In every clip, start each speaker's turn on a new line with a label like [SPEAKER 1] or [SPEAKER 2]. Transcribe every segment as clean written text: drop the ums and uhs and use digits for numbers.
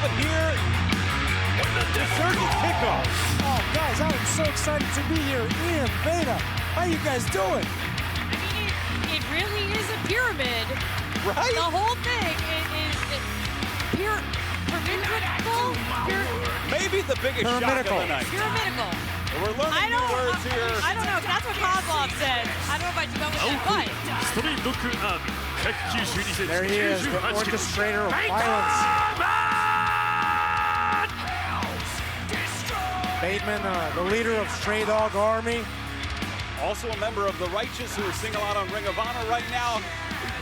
[SPEAKER 1] happen here. Resurgence kickoff.
[SPEAKER 2] Oh, guys, I am so excited to be here. Ian, Veda, how you guys doing?
[SPEAKER 3] I mean, it really is a pyramid.
[SPEAKER 1] Right?
[SPEAKER 3] The whole thing is pyramidal.
[SPEAKER 1] Maybe the biggest shock of the night.
[SPEAKER 3] Pyramidical.
[SPEAKER 1] We're learning new words here.
[SPEAKER 3] I don't know. That's what Kozlov said. I don't know about you going with that, but
[SPEAKER 2] There he is, the orchestrator of violence. Bateman, the leader of Stray Dog Army.
[SPEAKER 1] Also a member of the Righteous who are singing out on Ring of Honor right now.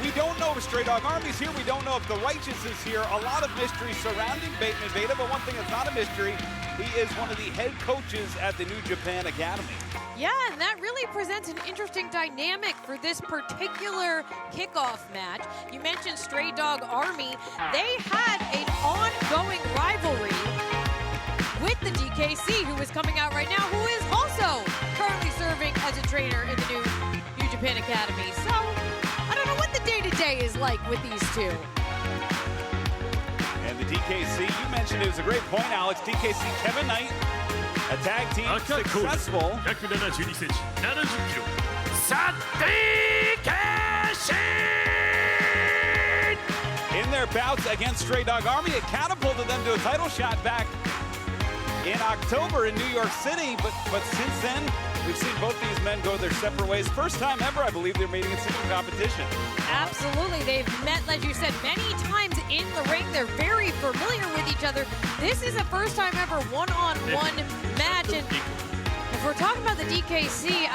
[SPEAKER 1] We don't know if Stray Dog Army's here. We don't know if the Righteous is here. A lot of mystery surrounding Bateman Veda, but one thing that's not a mystery, he is one of the head coaches at the New Japan Academy.
[SPEAKER 3] yeah, and that really presents an interesting dynamic for this particular kickoff match. You mentioned Stray Dog Army. They had an ongoing rivalry with the DKC, who is coming out right now, who is also currently serving as a trainer in the New Japan Academy. So, I don't know what the day-to-day is like with these two.
[SPEAKER 1] And the DKC, you mentioned it was a great point, Alex. DKC Kevin Knight, a tag team successful.
[SPEAKER 4] 172センチ、70キロ。さあ、DKC!
[SPEAKER 1] In their bouts against Stray Dog Army, it catapulted them to a title shot back in October in New York City, but since then, we've seen both these men go their separate ways. First time ever, I believe, they're meeting in single competition.
[SPEAKER 3] Absolutely. They've met, as you said, many times in the ring. They're very familiar with each other. This is a first time ever one-on-one match. And if we're talking about the DKC,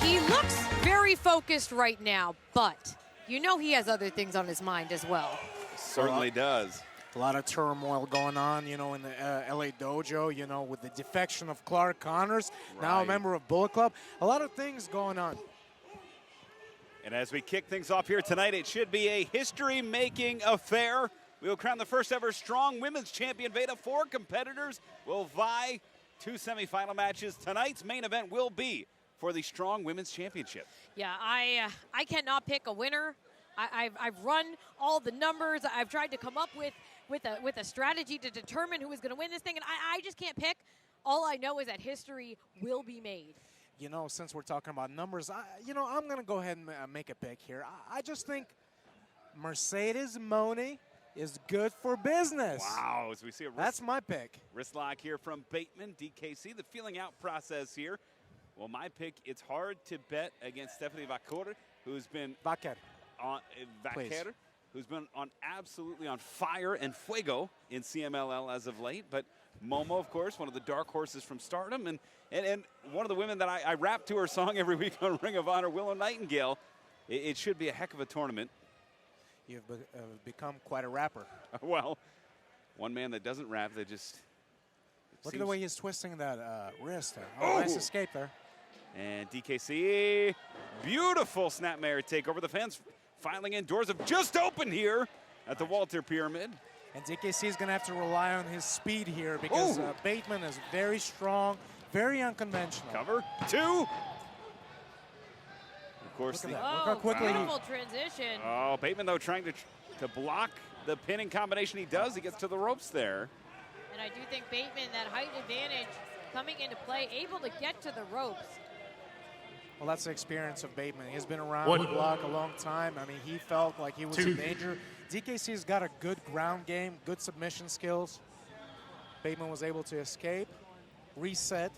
[SPEAKER 3] he looks very focused right now, but you know he has other things on his mind as well.
[SPEAKER 1] Certainly does.
[SPEAKER 2] A lot of turmoil going on, you know, in the LA dojo, you know, with the defection of Clark Connors, now a member of Bullet Club. A lot of things going on.
[SPEAKER 1] And as we kick things off here tonight, it should be a history-making affair. We will crown the first ever strong women's champion. Veda, 4 competitors will vie 2 semifinal matches. Tonight's main event will be for the strong women's championship.
[SPEAKER 3] Yeah, I cannot pick a winner. I've run all the numbers. I've tried to come up with a strategy to determine who is going to win this thing, and I just can't pick. All I know is that history will be made.
[SPEAKER 2] You know, since we're talking about numbers, I'm going to go ahead and make a pick here. I just think Mercedes Moné is good for business.
[SPEAKER 1] Wow, as we see
[SPEAKER 2] that's my pick.
[SPEAKER 1] Wrist lock here from Bateman, DKC, the feeling out process here. Well, my pick, it's hard to bet against Stephanie Vaquer, who's been who's been absolutely on fire and fuego in CMLL as of late. But Momo, of course, one of the dark horses from Stardom, and one of the women that I rap to her song every week on Ring of Honor, Willow Nightingale. It should be a heck of a tournament.
[SPEAKER 2] You've become quite a rapper.
[SPEAKER 1] Well, one man that doesn't rap, that just...
[SPEAKER 2] Look at the way he's twisting that wrist there. Oh, nice escape there.
[SPEAKER 1] And DKC, beautiful snapmare takeover. The fans filing in. Doors have just opened here at the Walter Pyramid. And
[SPEAKER 2] DKC is going to have to rely on his speed here because Bateman is very strong, very unconventional.
[SPEAKER 1] Cover, 2. Of course,
[SPEAKER 3] look how quickly beautiful transition.
[SPEAKER 1] Oh, Bateman, though, trying to block the pinning combination. He does. He gets to the ropes there.
[SPEAKER 3] And I do think Bateman, that height advantage coming into play, able to get to the ropes.
[SPEAKER 2] Well, that's the experience of Bateman. He's been around the block a long time. I mean, he felt like he was in danger. DKC's got a good ground game, good submission skills. Bateman was able to escape, reset.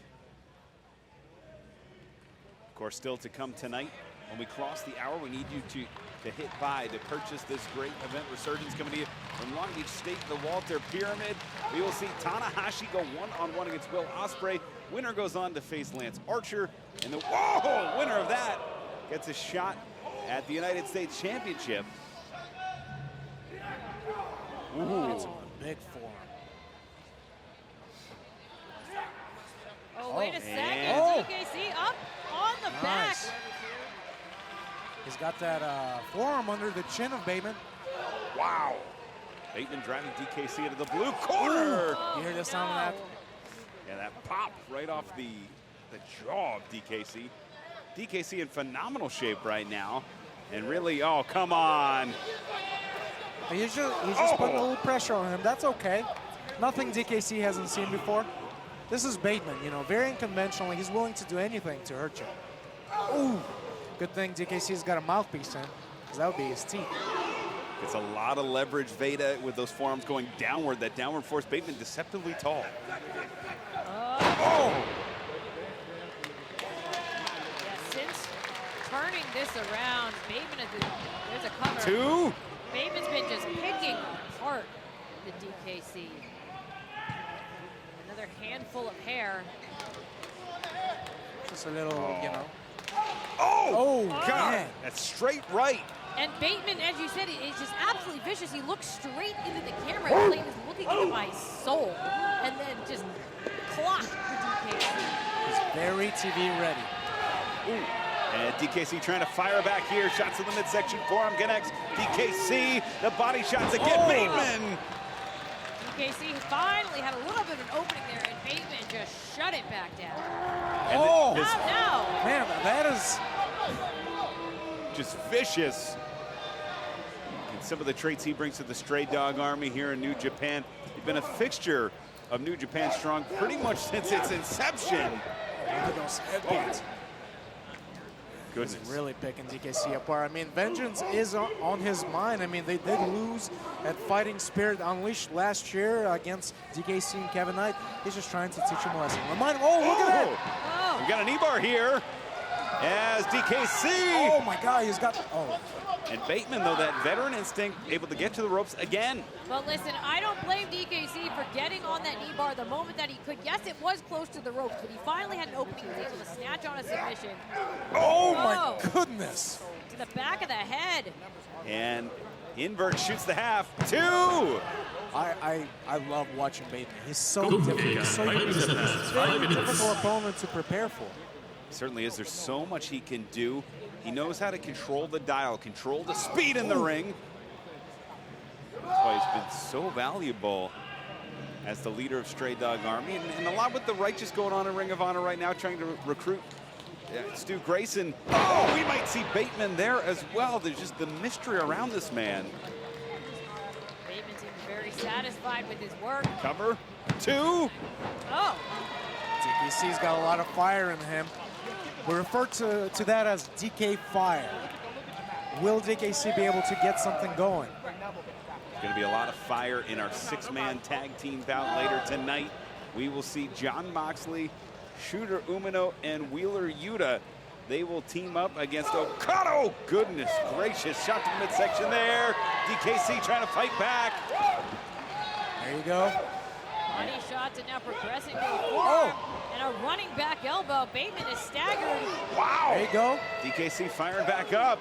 [SPEAKER 1] Of course, still to come tonight. When we cross the hour, we need you to hit buy to purchase this great event. Resurgence coming to you from Long Beach State, the Walter Pyramid. We will see Tanahashi go one-on-one against Will Ospreay. Winner goes on to face Lance Archer. And the winner of that gets a shot at the United States Championship.
[SPEAKER 2] Ooh. That's a big form.
[SPEAKER 3] Oh, wait a second. DKC up on the back.
[SPEAKER 2] He's got that forearm under the chin of Bateman.
[SPEAKER 1] Wow. Bateman driving DKC into the blue corner.
[SPEAKER 2] You hear the sound of that?
[SPEAKER 1] Yeah, that pop right off the jaw of DKC. DKC in phenomenal shape right now. And really, oh, come on.
[SPEAKER 2] He's just putting a little pressure on him. That's okay. Nothing DKC hasn't seen before. This is Bateman, you know, very unconventional. He's willing to do anything to hurt you. Ooh, good thing DKC's got a mouthpiece in, because that would be his teeth.
[SPEAKER 1] It's a lot of leverage, Veda, with those forearms going downward. That downward force, Bateman deceptively tall.
[SPEAKER 3] Yeah, since turning this around, Bateman there's a cover.
[SPEAKER 1] 2.
[SPEAKER 3] Bateman's been just picking apart the DKC. Another handful of hair.
[SPEAKER 2] Just a little, you know.
[SPEAKER 1] Oh, God.
[SPEAKER 2] Man.
[SPEAKER 1] That's straight right.
[SPEAKER 3] And Bateman, as you said, is just absolutely vicious. He looks straight into the camera. It's like he's looking into my soul. And then just clocked the DKC.
[SPEAKER 2] He's very TV ready.
[SPEAKER 1] Ooh. And DKC trying to fire back here. Shots in the midsection. Forearm connects. DKC, the body shots again. Bateman.
[SPEAKER 3] DKC finally had a little bit of an opening there, and Bateman just shut it back down.
[SPEAKER 1] And
[SPEAKER 3] Not now.
[SPEAKER 2] Man, that is...
[SPEAKER 1] just vicious. And some of the traits he brings to the Stray Dog Army here in New Japan. He's been a fixture of New Japan Strong pretty much since its inception.
[SPEAKER 2] Look at those headbands.
[SPEAKER 1] Goodness.
[SPEAKER 2] He's really picking DKC apart. I mean, vengeance is on his mind. I mean, they did lose at Fighting Spirit Unleashed last year against DKC and Kevin Knight. He's just trying to teach him a lesson. Remind him, oh, look at that.
[SPEAKER 3] Oh.
[SPEAKER 1] We got a knee bar here as DKC.
[SPEAKER 2] Oh, my God, he's got, oh.
[SPEAKER 1] And Bateman, though, that veteran instinct, able to get to the ropes again.
[SPEAKER 3] But listen, I don't blame DKC for getting on that knee bar the moment that he could. Yes, it was close to the ropes, but he finally had an opening. He was able to snatch on a submission.
[SPEAKER 2] Oh, my goodness.
[SPEAKER 3] To the back of the head.
[SPEAKER 1] And invert shoots the half. 2.
[SPEAKER 2] I love watching Bateman. He's so different. He's so unique. He's a very difficult opponent to prepare for.
[SPEAKER 1] Certainly is. There's so much he can do. He knows how to control the dial, control the speed in the ring. That's why he's been so valuable as the leader of Stray Dog Army. And a lot with the Righteous going on in Ring of Honor right now, trying to recruit Stu Grayson. Oh, we might see Bateman there as well. There's just the mystery around this man.
[SPEAKER 3] Bateman seems very satisfied with his work.
[SPEAKER 1] Cover. 2.
[SPEAKER 3] Oh.
[SPEAKER 2] DKC's got a lot of fire in him. We refer to that as DK Fire. Will DKC be able to get something going?
[SPEAKER 1] There's going to be a lot of fire in our 6-man tag team bout later tonight. We will see John Moxley, Shooter Umino, and Wheeler Yuta. They will team up against Okada. Goodness gracious. Shot to the midsection there. DKC trying to fight back.
[SPEAKER 2] There you go.
[SPEAKER 3] Body shots and now progressing to the forearm. And a running back elbow. Bateman is staggered.
[SPEAKER 1] Wow.
[SPEAKER 2] There you go.
[SPEAKER 1] DKC firing back up.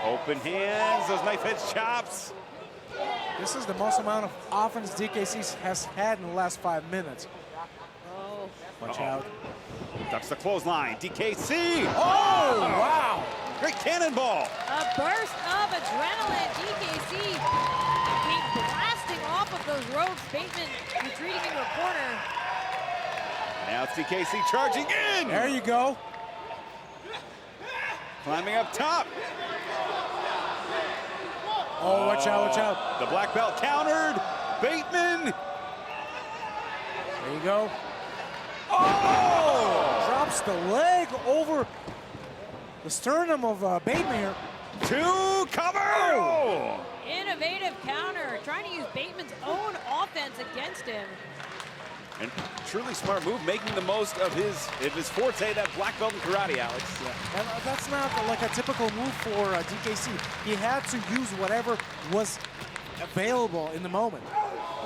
[SPEAKER 1] Open hands, those knife edge chops.
[SPEAKER 2] This is the most amount of offense DKC has had in the last 5 minutes.
[SPEAKER 3] Oh.
[SPEAKER 2] Watch out.
[SPEAKER 1] Ducks the clothesline. DKC.
[SPEAKER 2] Oh, wow.
[SPEAKER 1] Great cannonball.
[SPEAKER 3] A burst of adrenaline. DKC came blasting off of those ropes. Bateman retreating into a corner.
[SPEAKER 1] Now it's DKC charging in.
[SPEAKER 2] There you go.
[SPEAKER 1] Climbing up top.
[SPEAKER 2] Oh, watch out, watch out.
[SPEAKER 1] The black belt countered. Bateman.
[SPEAKER 2] There you go. Oh! Drops the leg over the sternum of Bateman here.
[SPEAKER 1] 2. Cover. Oh.
[SPEAKER 3] Innovative counter. Trying to use Bateman's own offense against him.
[SPEAKER 1] And truly smart move, making the most of his forte, that black belt in karate, Alex.
[SPEAKER 2] Yeah. And that's not like a typical move for DKC. He had to use whatever was available in the moment.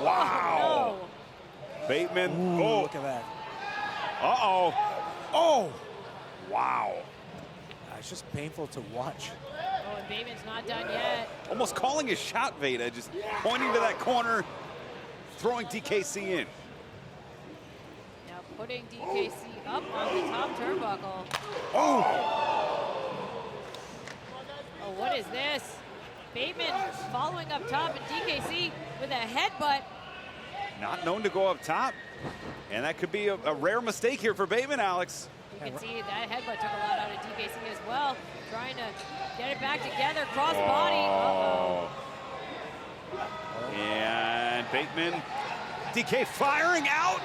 [SPEAKER 1] Wow.
[SPEAKER 3] Oh.
[SPEAKER 1] Bateman.
[SPEAKER 2] Ooh,
[SPEAKER 1] Oh.
[SPEAKER 2] look at that.
[SPEAKER 1] Uh-oh.
[SPEAKER 2] Oh!
[SPEAKER 1] Wow.
[SPEAKER 2] It's just painful to watch.
[SPEAKER 3] Oh, and Bateman's not done yet.
[SPEAKER 1] Almost calling his shot, Veda, just pointing to that corner, throwing DKC in.
[SPEAKER 3] Now putting DKC up on the top turnbuckle.
[SPEAKER 1] Oh!
[SPEAKER 3] Oh, what is this? Bateman following up top, and DKC with a headbutt.
[SPEAKER 1] Not known to go up top. And that could be a rare mistake here for Bateman, Alex.
[SPEAKER 3] You can see that headbutt took a lot out of DKC as well. Trying to get it back together, cross body. Uh-oh.
[SPEAKER 1] And Bateman DK firing out,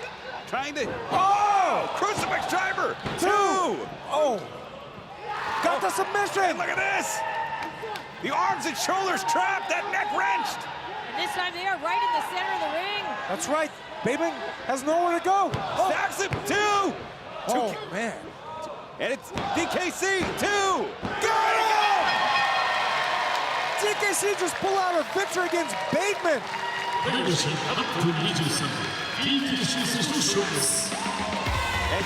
[SPEAKER 1] trying to, oh, crucifix driver, 2.
[SPEAKER 2] Oh, got the submission.
[SPEAKER 1] And look at this. The arms and shoulders trapped, that neck wrenched.
[SPEAKER 3] And this time they are right in the center of the ring.
[SPEAKER 2] That's right. Bateman has nowhere to go. Oh.
[SPEAKER 1] Stacks him, 2.
[SPEAKER 2] Oh, man.
[SPEAKER 1] And it's DKC, 2.
[SPEAKER 2] Got it! DKC just pulled out a victory against Bateman.
[SPEAKER 1] And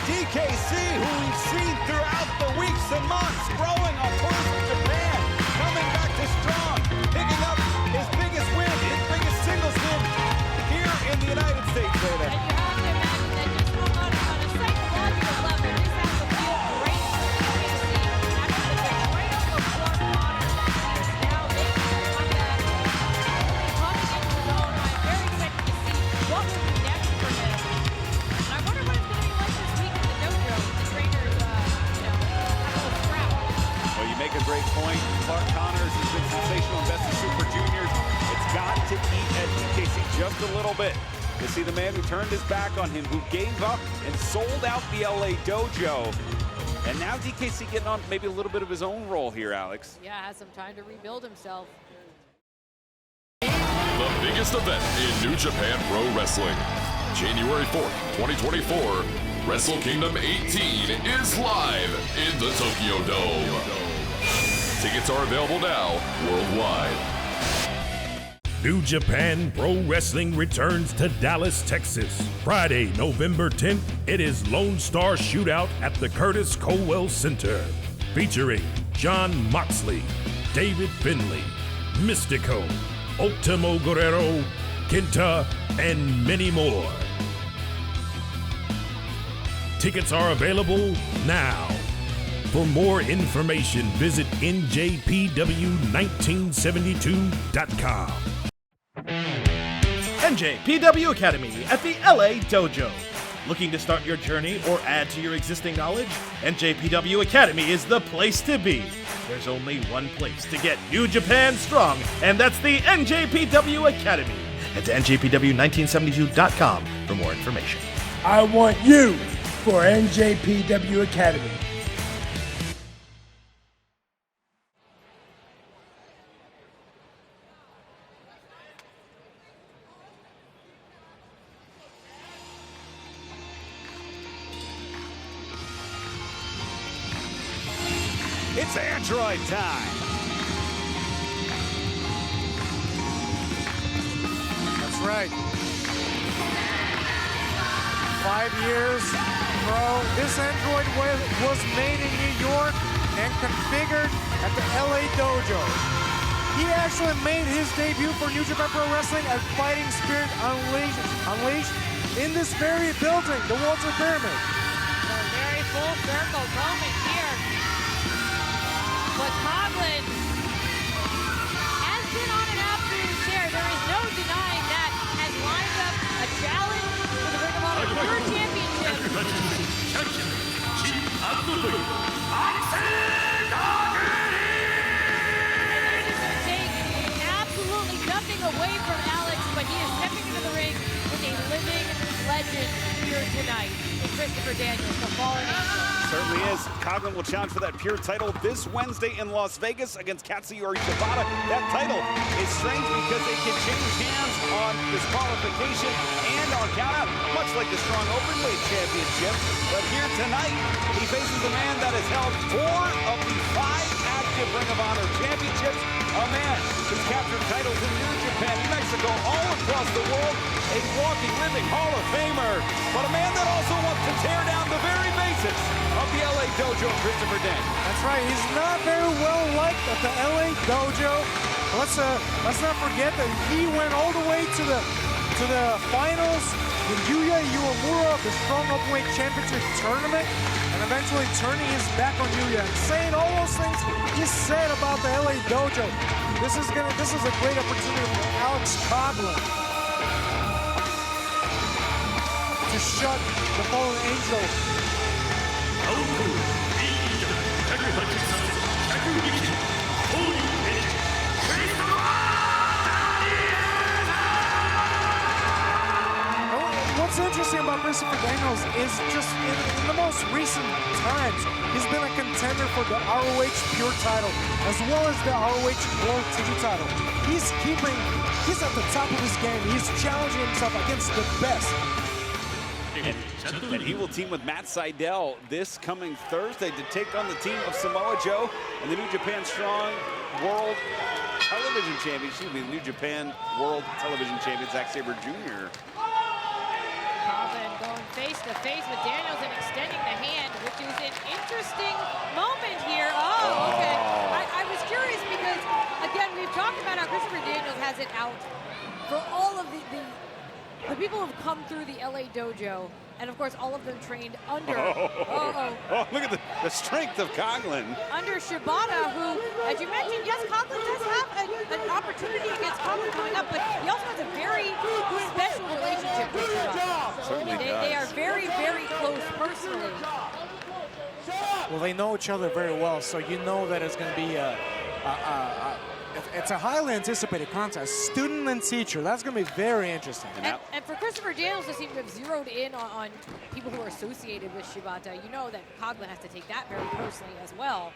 [SPEAKER 1] DKC, who we've seen throughout the weeks and months, growing on tours of Japan, coming back to strong, picking up his biggest win, his biggest singles win here in the United States, baby.
[SPEAKER 3] And you have to imagine that just on a psychological level, this has to feel great for DKC after the betrayal of Clark Connor. He is now making a comeback, coming into his own. I'm very excited to see what will be next for him. And I wonder what it's going to be like this week in the dojo. The trainers, have a little scrap.
[SPEAKER 1] Well, you make a great point. Clark Connors has been sensational in Best of Super Juniors. It's got to eat at DKC just a little bit to see the man who turned his back on him, who gave up and sold out the LA dojo. And now DKC getting on maybe a little bit of his own role here, Alex.
[SPEAKER 3] Yeah, has some time to rebuild himself.
[SPEAKER 4] The biggest event in New Japan Pro Wrestling. January 4th, 2024, Wrestle Kingdom 18 is live in the Tokyo Dome. Tickets are available now worldwide.
[SPEAKER 5] New Japan Pro Wrestling returns to Dallas, Texas. Friday, November 10th, it is Lone Star Shootout at the Curtis Colwell Center. Featuring John Moxley, David Finlay, Mystico, Ultimo Guerrero, Kenta, and many more. Tickets are available now. For more information, visit NJPW1972.com.
[SPEAKER 6] NJPW Academy at the LA Dojo. Looking to start your journey or add to your existing knowledge? NJPW Academy is the place to be. There's only one place to get New Japan strong, and that's the NJPW Academy. Head to NJPW1972.com for more information.
[SPEAKER 7] I want you for NJPW Academy.
[SPEAKER 1] It's Android time.
[SPEAKER 2] That's right. 5 years, bro. This Android was made in New York and configured at the LA Dojo. He actually made his debut for New Japan Pro Wrestling at Fighting Spirit Unleashed in this very building, the Walter Pyramid.
[SPEAKER 3] A very full circle moment here. But Coughlin has been on an absolute tear. There is no denying that. Has lined up a challenge for the Ring of Honor Pure Championship. And this is going to take absolutely nothing away from Alex, but he is stepping into the ring with a living legend here tonight in Christopher Daniels, the Fallen Angel.
[SPEAKER 1] Certainly is. Coughlin will challenge for that pure title this Wednesday in Las Vegas against Katsuyori Shibata. That title is strange because it can change hands on disqualification and on countout, much like the Strong Openweight Championship. But here tonight, he faces a man that has held 4 of the 5 active Ring of Honor championships. A man who's captured titles in New Japan, Mexico, all across the world. A walking, living Hall of Famer. But a man that also wants to tear down the very basics of the LA Dojo, Christopher Daniels.
[SPEAKER 2] That's right. He's not very well liked at the LA Dojo. Let's not forget that he went all the way to the finals with Yuya Uemura of the Strong Openweight Championship Tournament, and eventually turning his back on Yuya and saying all those things he said about the LA Dojo. This is a great opportunity for Alex Coughlin to shut the Fallen Angel. Christopher Daniels is just, in the most recent times, he's been a contender for the ROH Pure title, as well as the ROH World TV title. He's at the top of his game. He's challenging himself against the best.
[SPEAKER 1] And he will team with Matt Seidel this coming Thursday to take on the team of Samoa Joe and the New Japan Strong World Television Champion. Excuse me, the New Japan World Television Champion, Zack Sabre Jr.
[SPEAKER 3] Coughlin going face to face with Daniels and extending the hand, which is an interesting moment here. Oh, okay. I was curious because, again, we've talked about how Christopher Daniels has it out for all of the people who've come through the LA dojo, and of course all of them trained under
[SPEAKER 1] Look at the strength of Coughlin.
[SPEAKER 3] Under Shibata, who, as you mentioned, yes, Coughlin does have an opportunity against Coughlin coming up, but he also has a very special relationship with Shibata.
[SPEAKER 1] Certainly
[SPEAKER 3] They are very, very close personally.
[SPEAKER 2] Well, they know each other very well, so you know that it's going to be it's a highly anticipated contest. Student and teacher. That's going to be very interesting.
[SPEAKER 3] And for Christopher Daniels to seem to have zeroed in on people who are associated with Shibata, you know that Coughlin has to take that very personally as well.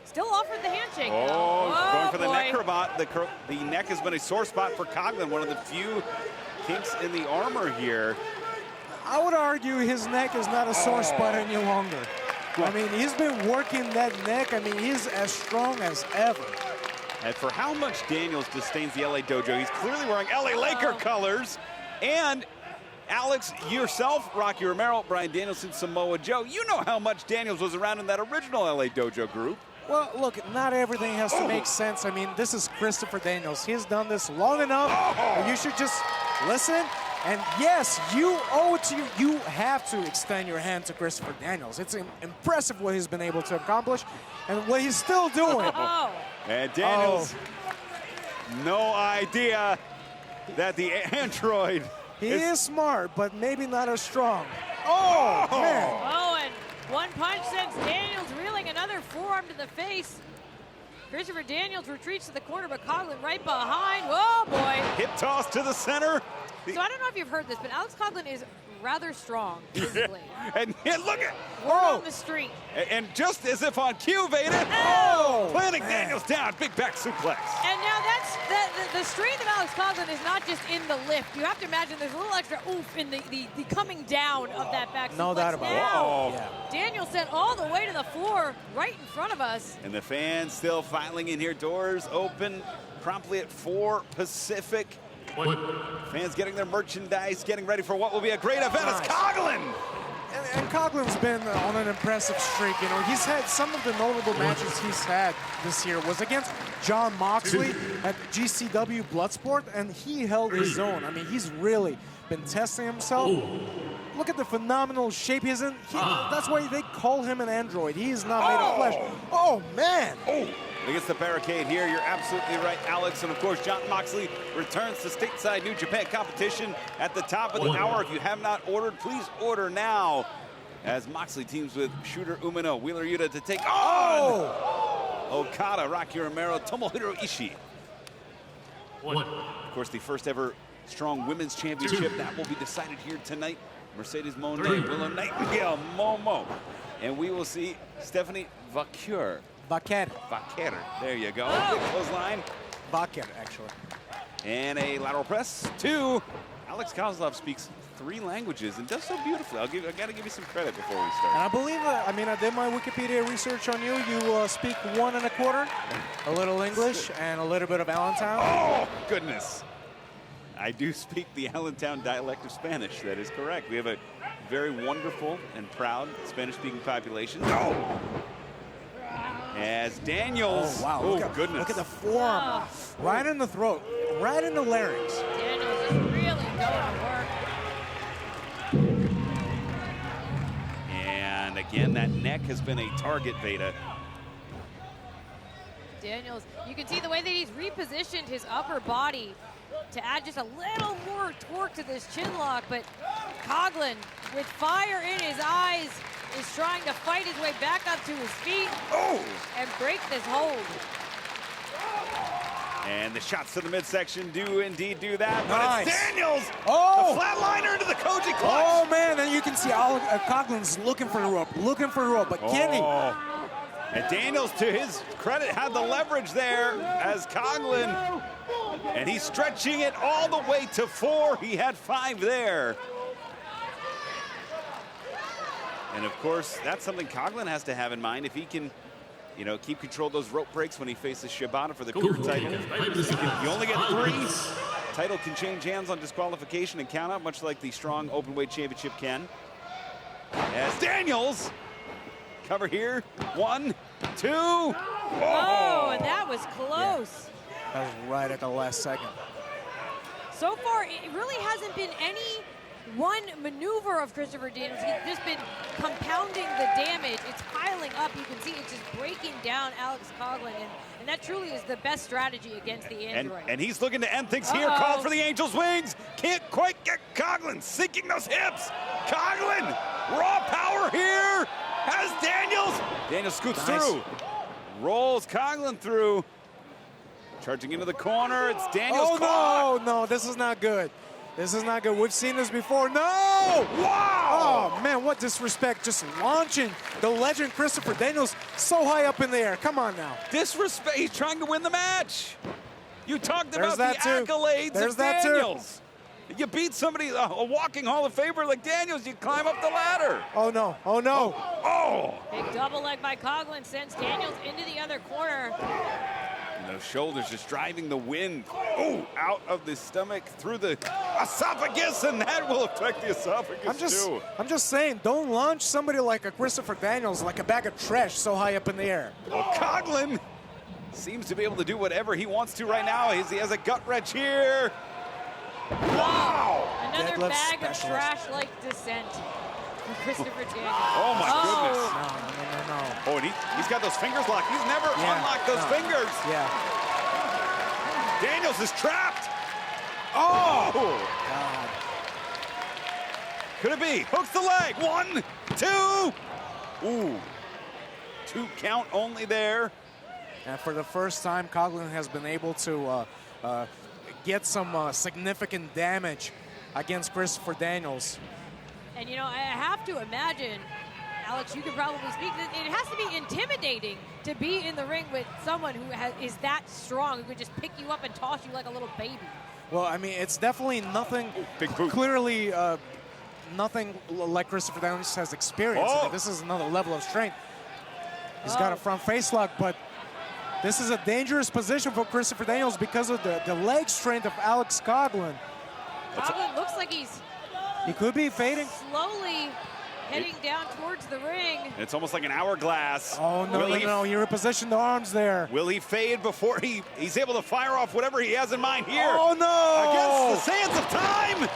[SPEAKER 3] Still offered the handshake, though.
[SPEAKER 1] Going for the
[SPEAKER 3] boy.
[SPEAKER 1] neck robot. The neck has been a sore spot for Coughlin, one of the few kinks in the armor here.
[SPEAKER 2] I would argue his neck is not a sore spot any longer. I mean, he's been working that neck. I mean, he's as strong as ever.
[SPEAKER 1] And for how much Daniels disdains the LA dojo, he's clearly wearing LA Laker colors. And Alex, yourself, Rocky Romero, Bryan Danielson, Samoa Joe, you know how much Daniels was around in that original LA dojo group.
[SPEAKER 2] Well, look, not everything has to make sense. I mean, this is Christopher Daniels. He's done this long enough. You should just listen. And yes, you owe it to you. You have to extend your hand to Christopher Daniels. It's impressive what he's been able to accomplish and what he's still doing.
[SPEAKER 1] And Daniels, no idea that the android
[SPEAKER 2] He is smart, but maybe not as strong. Oh, man.
[SPEAKER 3] Oh, and one punch sends Daniels reeling, another forearm to the face. Christopher Daniels retreats to the corner, but Coughlin right behind. Oh, boy.
[SPEAKER 1] hip toss to the center.
[SPEAKER 3] So I don't know if you've heard this, but Alex Coughlin is rather strong physically.
[SPEAKER 1] And look at,
[SPEAKER 3] Word on the street.
[SPEAKER 1] and just as if on cue, Veda, planting Daniels down, big back suplex.
[SPEAKER 3] And now that's the strength of Alex Coughlin is not just in the lift. You have to imagine there's a little extra oomph in the coming down of that back
[SPEAKER 2] No
[SPEAKER 3] suplex.
[SPEAKER 2] doubt about it.
[SPEAKER 3] Now,
[SPEAKER 2] Yeah.
[SPEAKER 3] Daniels sent all the way to the floor, right in front of us.
[SPEAKER 1] And the fans still filing in here, doors open promptly at 4 Pacific. Fans getting their merchandise, getting ready for what will be a great event. It's Coughlin.
[SPEAKER 2] And Coughlin's been on an impressive streak. You know, he's had some of the notable matches he's had this year was against John Moxley at GCW Bloodsport, and he held his own. I mean, he's really been testing himself. Look at the phenomenal shape he's in. That's why they call him an android. He is not made of flesh. Oh, man.
[SPEAKER 1] Against the barricade here, you're absolutely right, Alex. And of course, John Moxley returns to stateside New Japan competition at the top of the hour. If you have not ordered, please order now. As Moxley teams with Shooter Umino, Wheeler Yuta to take on Okada, Rocky Romero, Tomohiro Ishii. Of course, the first ever Strong Women's Championship that will be decided here tonight. Mercedes Moné, Willow Nightingale, Momo. And we will see Stephanie Vaquer.
[SPEAKER 2] Vaquer.
[SPEAKER 1] There you go. Big clothesline.
[SPEAKER 2] Vaquer, actually.
[SPEAKER 1] And a lateral press. 2. Alex Kozlov speaks 3 languages and does so beautifully. I got to give you some credit before we
[SPEAKER 2] And
[SPEAKER 1] start.
[SPEAKER 2] I believe, I did my Wikipedia research on you. You speak 1 1/4, a little English, and a little bit of Allentown.
[SPEAKER 1] Oh, goodness. I do speak the Allentown dialect of Spanish. That is correct. We have a very wonderful and proud Spanish-speaking population. As Daniels.
[SPEAKER 2] Oh, wow.
[SPEAKER 1] Goodness.
[SPEAKER 2] Look at the forearm. Right in the throat. Right in the larynx.
[SPEAKER 3] Daniels is really going to work.
[SPEAKER 1] And again, that neck has been a target, Veda.
[SPEAKER 3] Daniels, you can see the way that he's repositioned his upper body to add just a little more torque to this chin lock, but Coughlin, with fire in his eyes, is trying to fight his way back up to his feet and break this hold.
[SPEAKER 1] And the shots to the midsection do indeed do that. But
[SPEAKER 2] Nice.
[SPEAKER 1] it's Daniels.
[SPEAKER 2] Oh!
[SPEAKER 1] The flatliner into the Koji clutch.
[SPEAKER 2] Oh, man, and you can see Coughlin's looking for the rope, but can he?
[SPEAKER 1] And Daniels, to his credit, had the leverage there as Coughlin. And he's stretching it all the way to 4. He had 5 there. And of course, that's something Coughlin has to have in mind if he can, you know, keep control of those rope breaks when he faces Shibata for the pure title. You only get 3. Title can change hands on disqualification and count out, much like the strong openweight championship can. As Daniels, cover here, 1, 2.
[SPEAKER 3] Oh, and that was close.
[SPEAKER 2] That was right at the last second.
[SPEAKER 3] So far, it really hasn't been any one maneuver of Christopher Daniels. He's just been compounding the damage. It's piling up. You can see it's just breaking down Alex Coughlin, and that truly is the best strategy against the android.
[SPEAKER 1] And he's looking to end things here. Called for the Angel's Wings. Can't quite get Coughlin, sinking those hips. Coughlin, raw power here. Has Daniels. Daniels scoots through. Rolls Coughlin through. Charging into the corner. It's Daniels.
[SPEAKER 2] Oh, no, this is not good. This is not good. We've seen this before. No!
[SPEAKER 1] Wow!
[SPEAKER 2] Oh, man, what disrespect. Just launching the legend Christopher Daniels so high up in the air. Come on now.
[SPEAKER 1] Disrespect. He's trying to win the match. You talked about the
[SPEAKER 2] that too.
[SPEAKER 1] accolades
[SPEAKER 2] There's
[SPEAKER 1] of
[SPEAKER 2] that too.
[SPEAKER 1] Daniels. You beat somebody, a walking Hall of Famer like Daniels, you climb up the ladder.
[SPEAKER 2] Oh, no. Oh, no.
[SPEAKER 1] Oh!
[SPEAKER 3] Big double leg by Coughlin sends Daniels into the other corner.
[SPEAKER 1] And those shoulders just driving the wind out of the stomach through the esophagus, and that will affect the esophagus too.
[SPEAKER 2] I'm just saying, don't launch somebody like a Christopher Daniels like a bag of trash so high up in the air.
[SPEAKER 1] Well, Coughlin seems to be able to do whatever he wants to right now. He has a gut wrench here. Wow!
[SPEAKER 3] Another
[SPEAKER 2] Deadlift
[SPEAKER 3] bag
[SPEAKER 2] specialist.
[SPEAKER 3] of trash-like descent for Christopher Daniels.
[SPEAKER 1] Oh my goodness.
[SPEAKER 2] No.
[SPEAKER 1] Oh, and he's got those fingers locked. He's never unlocked those fingers.
[SPEAKER 2] Yeah.
[SPEAKER 1] Daniels is trapped. Oh!
[SPEAKER 2] God.
[SPEAKER 1] Could it be? Hooks the leg. 1, 2. Ooh. 2 count only there.
[SPEAKER 2] And for the first time, Coughlin has been able to get some significant damage against Christopher Daniels.
[SPEAKER 3] And, you know, I have to imagine, Alex, you could probably speak, it has to be intimidating to be in the ring with someone who is that strong, who could just pick you up and toss you like a little baby.
[SPEAKER 2] Well, I mean, it's definitely nothing,
[SPEAKER 1] big boot.
[SPEAKER 2] Clearly nothing like Christopher Daniels has experienced. I mean, this is another level of strength. He's got a front face lock, but this is a dangerous position for Christopher Daniels because of the leg strength of Alex Coughlin.
[SPEAKER 3] Coughlin looks like
[SPEAKER 2] He could be fading.
[SPEAKER 3] slowly heading down towards the ring.
[SPEAKER 1] It's almost like an hourglass.
[SPEAKER 2] Oh, no. You repositioned the arms there.
[SPEAKER 1] Will he fade before he's able to fire off whatever he has in mind here?
[SPEAKER 2] Oh, no!
[SPEAKER 1] Against the sands of time!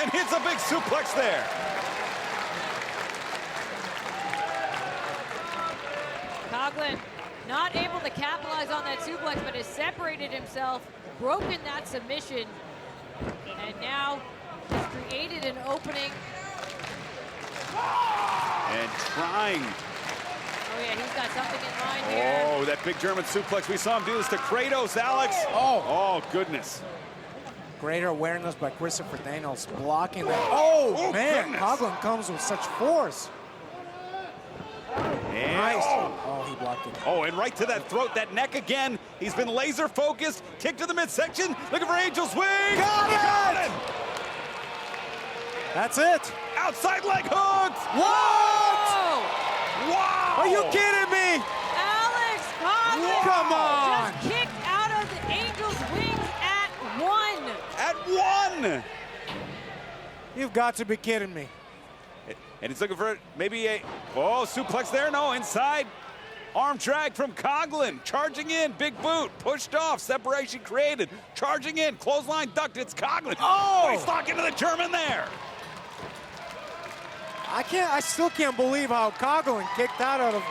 [SPEAKER 1] And hits a big suplex there.
[SPEAKER 3] Coughlin not able to capitalize on that suplex, but has separated himself, broken that submission, and now has created an opening.
[SPEAKER 1] And trying.
[SPEAKER 3] Oh yeah, he's got something in mind here.
[SPEAKER 1] Oh, that big German suplex. We saw him do this to Kratos, Alex. Oh, goodness.
[SPEAKER 2] Greater awareness by Christopher Daniels blocking that. Oh, man.
[SPEAKER 1] Goodness.
[SPEAKER 2] Coughlin comes with such force.
[SPEAKER 1] And,
[SPEAKER 2] Nice. Oh, he blocked it.
[SPEAKER 1] Oh, and right to that throat, that neck again. He's been laser focused. Kick to the midsection. Looking for Angel's Wing.
[SPEAKER 2] Got it! That's it.
[SPEAKER 1] Outside leg hooks.
[SPEAKER 2] What?
[SPEAKER 3] Oh,
[SPEAKER 1] Wow.
[SPEAKER 2] Are you kidding me?
[SPEAKER 3] Alex Coughlin
[SPEAKER 2] Come on.
[SPEAKER 3] just kicked out of the Angel's Wings at 1.
[SPEAKER 1] At 1.
[SPEAKER 2] You've got to be kidding me.
[SPEAKER 1] And he's looking for maybe a, suplex there. No, inside. Arm drag from Coughlin. Charging in, big boot. Pushed off, separation created. Charging in, clothesline ducked. It's Coughlin. Oh, he's locking into the German there.
[SPEAKER 2] I still can't believe how Coughlin kicked out of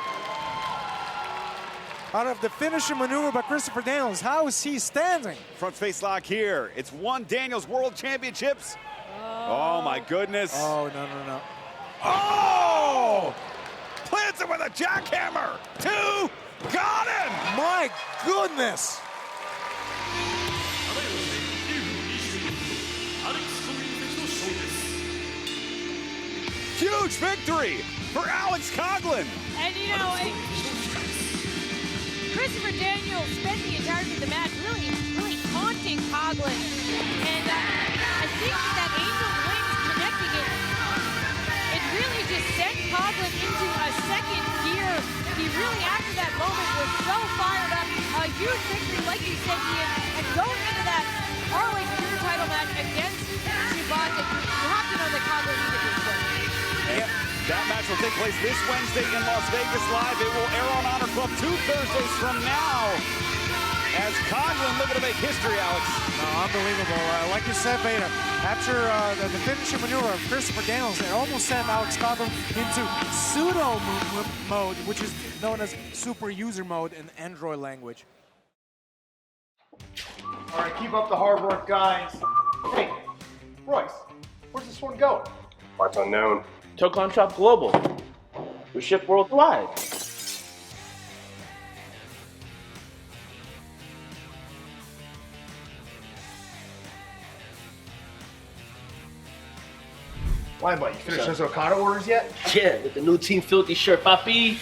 [SPEAKER 2] the finishing maneuver by Christopher Daniels. How is he standing?
[SPEAKER 1] Front face lock here. It's 1 Daniels World Championships. Oh my goodness.
[SPEAKER 2] Oh, no.
[SPEAKER 1] Oh! Plants it with a jackhammer. 2. Got him.
[SPEAKER 2] My goodness.
[SPEAKER 1] Huge victory for Alex Coughlin.
[SPEAKER 3] And you know, Christopher Daniels spent the entirety of the match really taunting Coughlin. And I think that Angel Wings connecting it really just sent Coughlin into a second gear. He really, after that moment, was so fired up. A huge victory, like you said, Ian. And going into that ROH Junior title match against Shibata, you have to know that Coughlin needed this win.
[SPEAKER 1] And that match will take place this Wednesday in Las Vegas Live. It will air on Honor Club 2 Thursdays from now. As Coughlin looking to make history, Alex.
[SPEAKER 2] Unbelievable. Like you said, Veda, after the finishing maneuver of Christopher Daniels, it almost sent Alex Coughlin into pseudo mode, which is known as super user mode in Android language.
[SPEAKER 8] All right, keep up the hard work, guys. Hey, Royce, where's this one going?
[SPEAKER 9] Parts unknown.
[SPEAKER 10] Tocon Shop Global. We ship worldwide.
[SPEAKER 8] Why, buddy? You finished those Okada orders yet?
[SPEAKER 10] Yeah, with the new Team Filthy shirt, papi.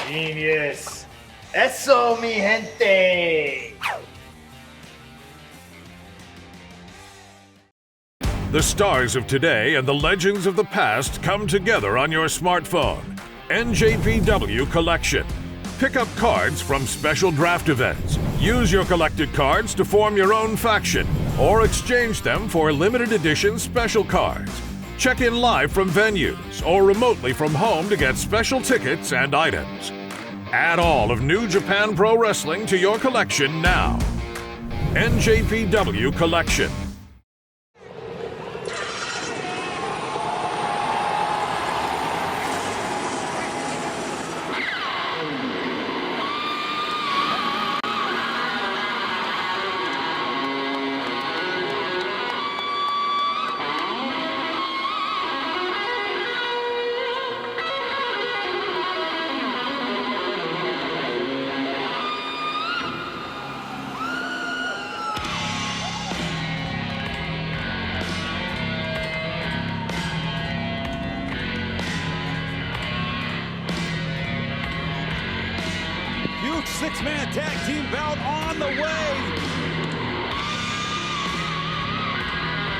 [SPEAKER 8] Genius. Eso, mi gente.
[SPEAKER 5] The stars of today and the legends of the past come together on your smartphone. NJPW Collection. Pick up cards from special draft events. Use your collected cards to form your own faction or exchange them for limited edition special cards. Check in live from venues or remotely from home to get special tickets and items. Add all of New Japan Pro Wrestling to your collection now. NJPW Collection.
[SPEAKER 1] Huge six-man tag team bout on the way.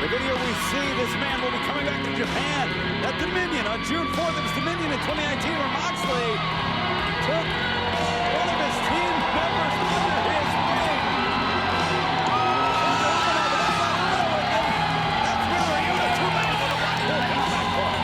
[SPEAKER 1] The video we see, this man will be coming back to Japan at Dominion on June 4th. It was Dominion in 2019 where Moxley took one of his team members under his wing. That's Wheeler Yuta, 2 minutes of the Blackpool Combat Club.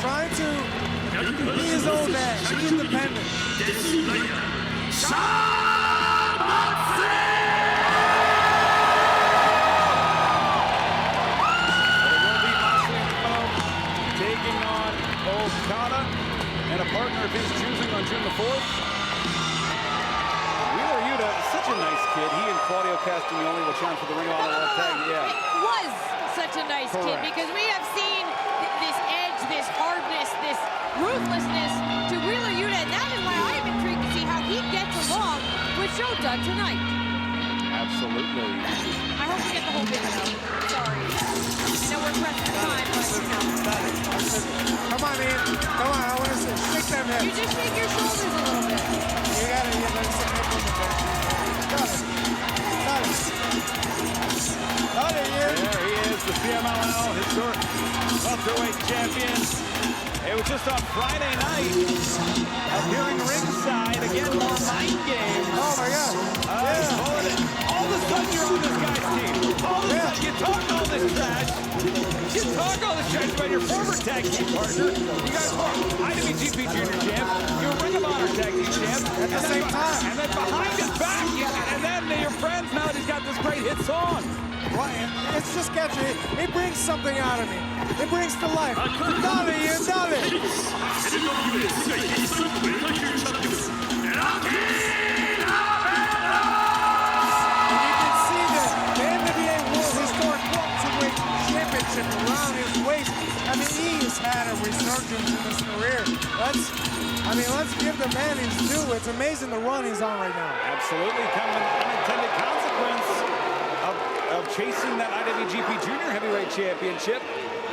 [SPEAKER 2] Trying to be his own man, be independent.
[SPEAKER 1] Taking on Okada and a partner of his choosing on June the 4th. Wheeler Yuta, such a nice kid. He and Claudio Castagnoli will challenge for the Ring of Honor World Tag. Yeah.
[SPEAKER 3] It was such a nice kid because we have seen this edge, this hardness, this ruthlessness to Wheeler Yuta, and that is why I'm intrigued to see how he gets along with Shota tonight.
[SPEAKER 1] Absolutely.
[SPEAKER 3] I hope we get the whole video. Sorry. I know we're pressed for time, but
[SPEAKER 2] Come on, Ian. Come on, I want to shake them hips.
[SPEAKER 3] you just shake your shoulders a little bit.
[SPEAKER 2] You gotta get some hip movement. Got it. Got it, Ian.
[SPEAKER 1] There he is, the CMLL historic welterweight champion. It was just on Friday night, appearing ringside, again, more mind games.
[SPEAKER 2] Oh, my God.
[SPEAKER 1] All of a sudden, you're on this guy's team. All of a sudden, you talk all this trash. You talk all this trash about your former tag team partner. You guys were IWGP Junior champ. You're Ring of Honor tag team champ.
[SPEAKER 2] At the same time.
[SPEAKER 1] And then behind his back, and then your friends, now that he's got this great hit song.
[SPEAKER 2] Well, it's just catchy. It brings something out of me. It brings to life. Dale, Ian, dale. Around his waist. I mean, he has had a resurgence in his career. Let's give the man his due. It's amazing the run he's on right now.
[SPEAKER 1] Absolutely, kind of an unintended consequence of chasing that IWGP Junior Heavyweight Championship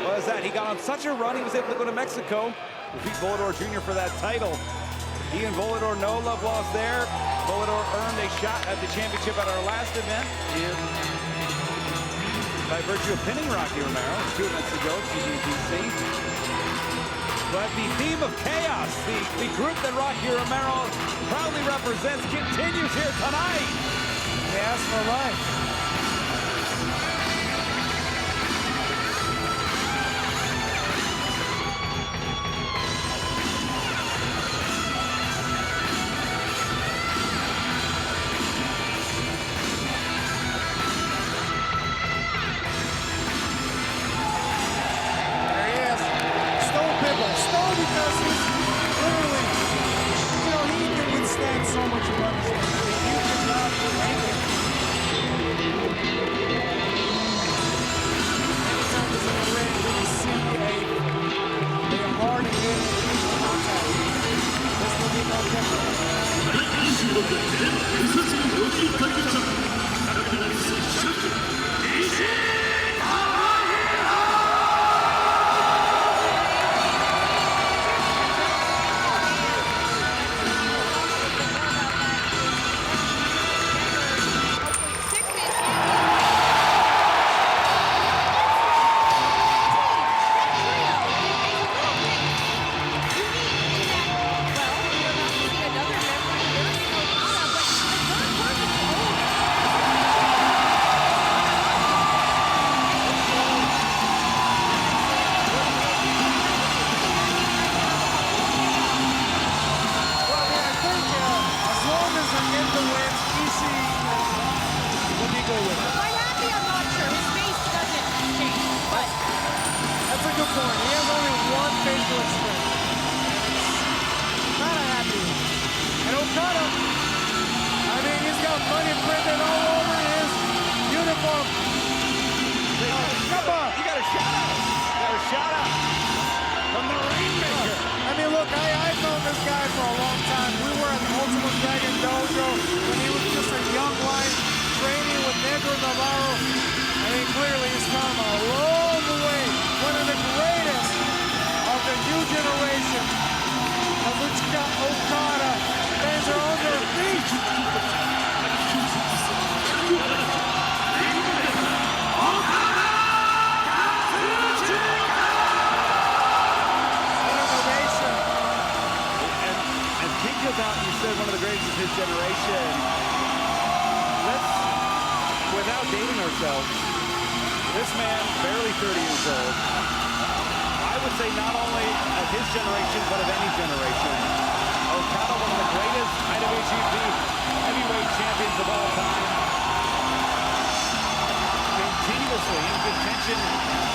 [SPEAKER 1] was that he got on such a run, he was able to go to Mexico, defeat Volador Jr. for that title. He and Volador, no love lost there. Volador earned a shot at the championship at our last event by virtue of pinning Rocky Romero 2 events ago at CDPC. But the theme of chaos, the group that Rocky Romero proudly represents, continues here tonight.
[SPEAKER 2] Chaos for life.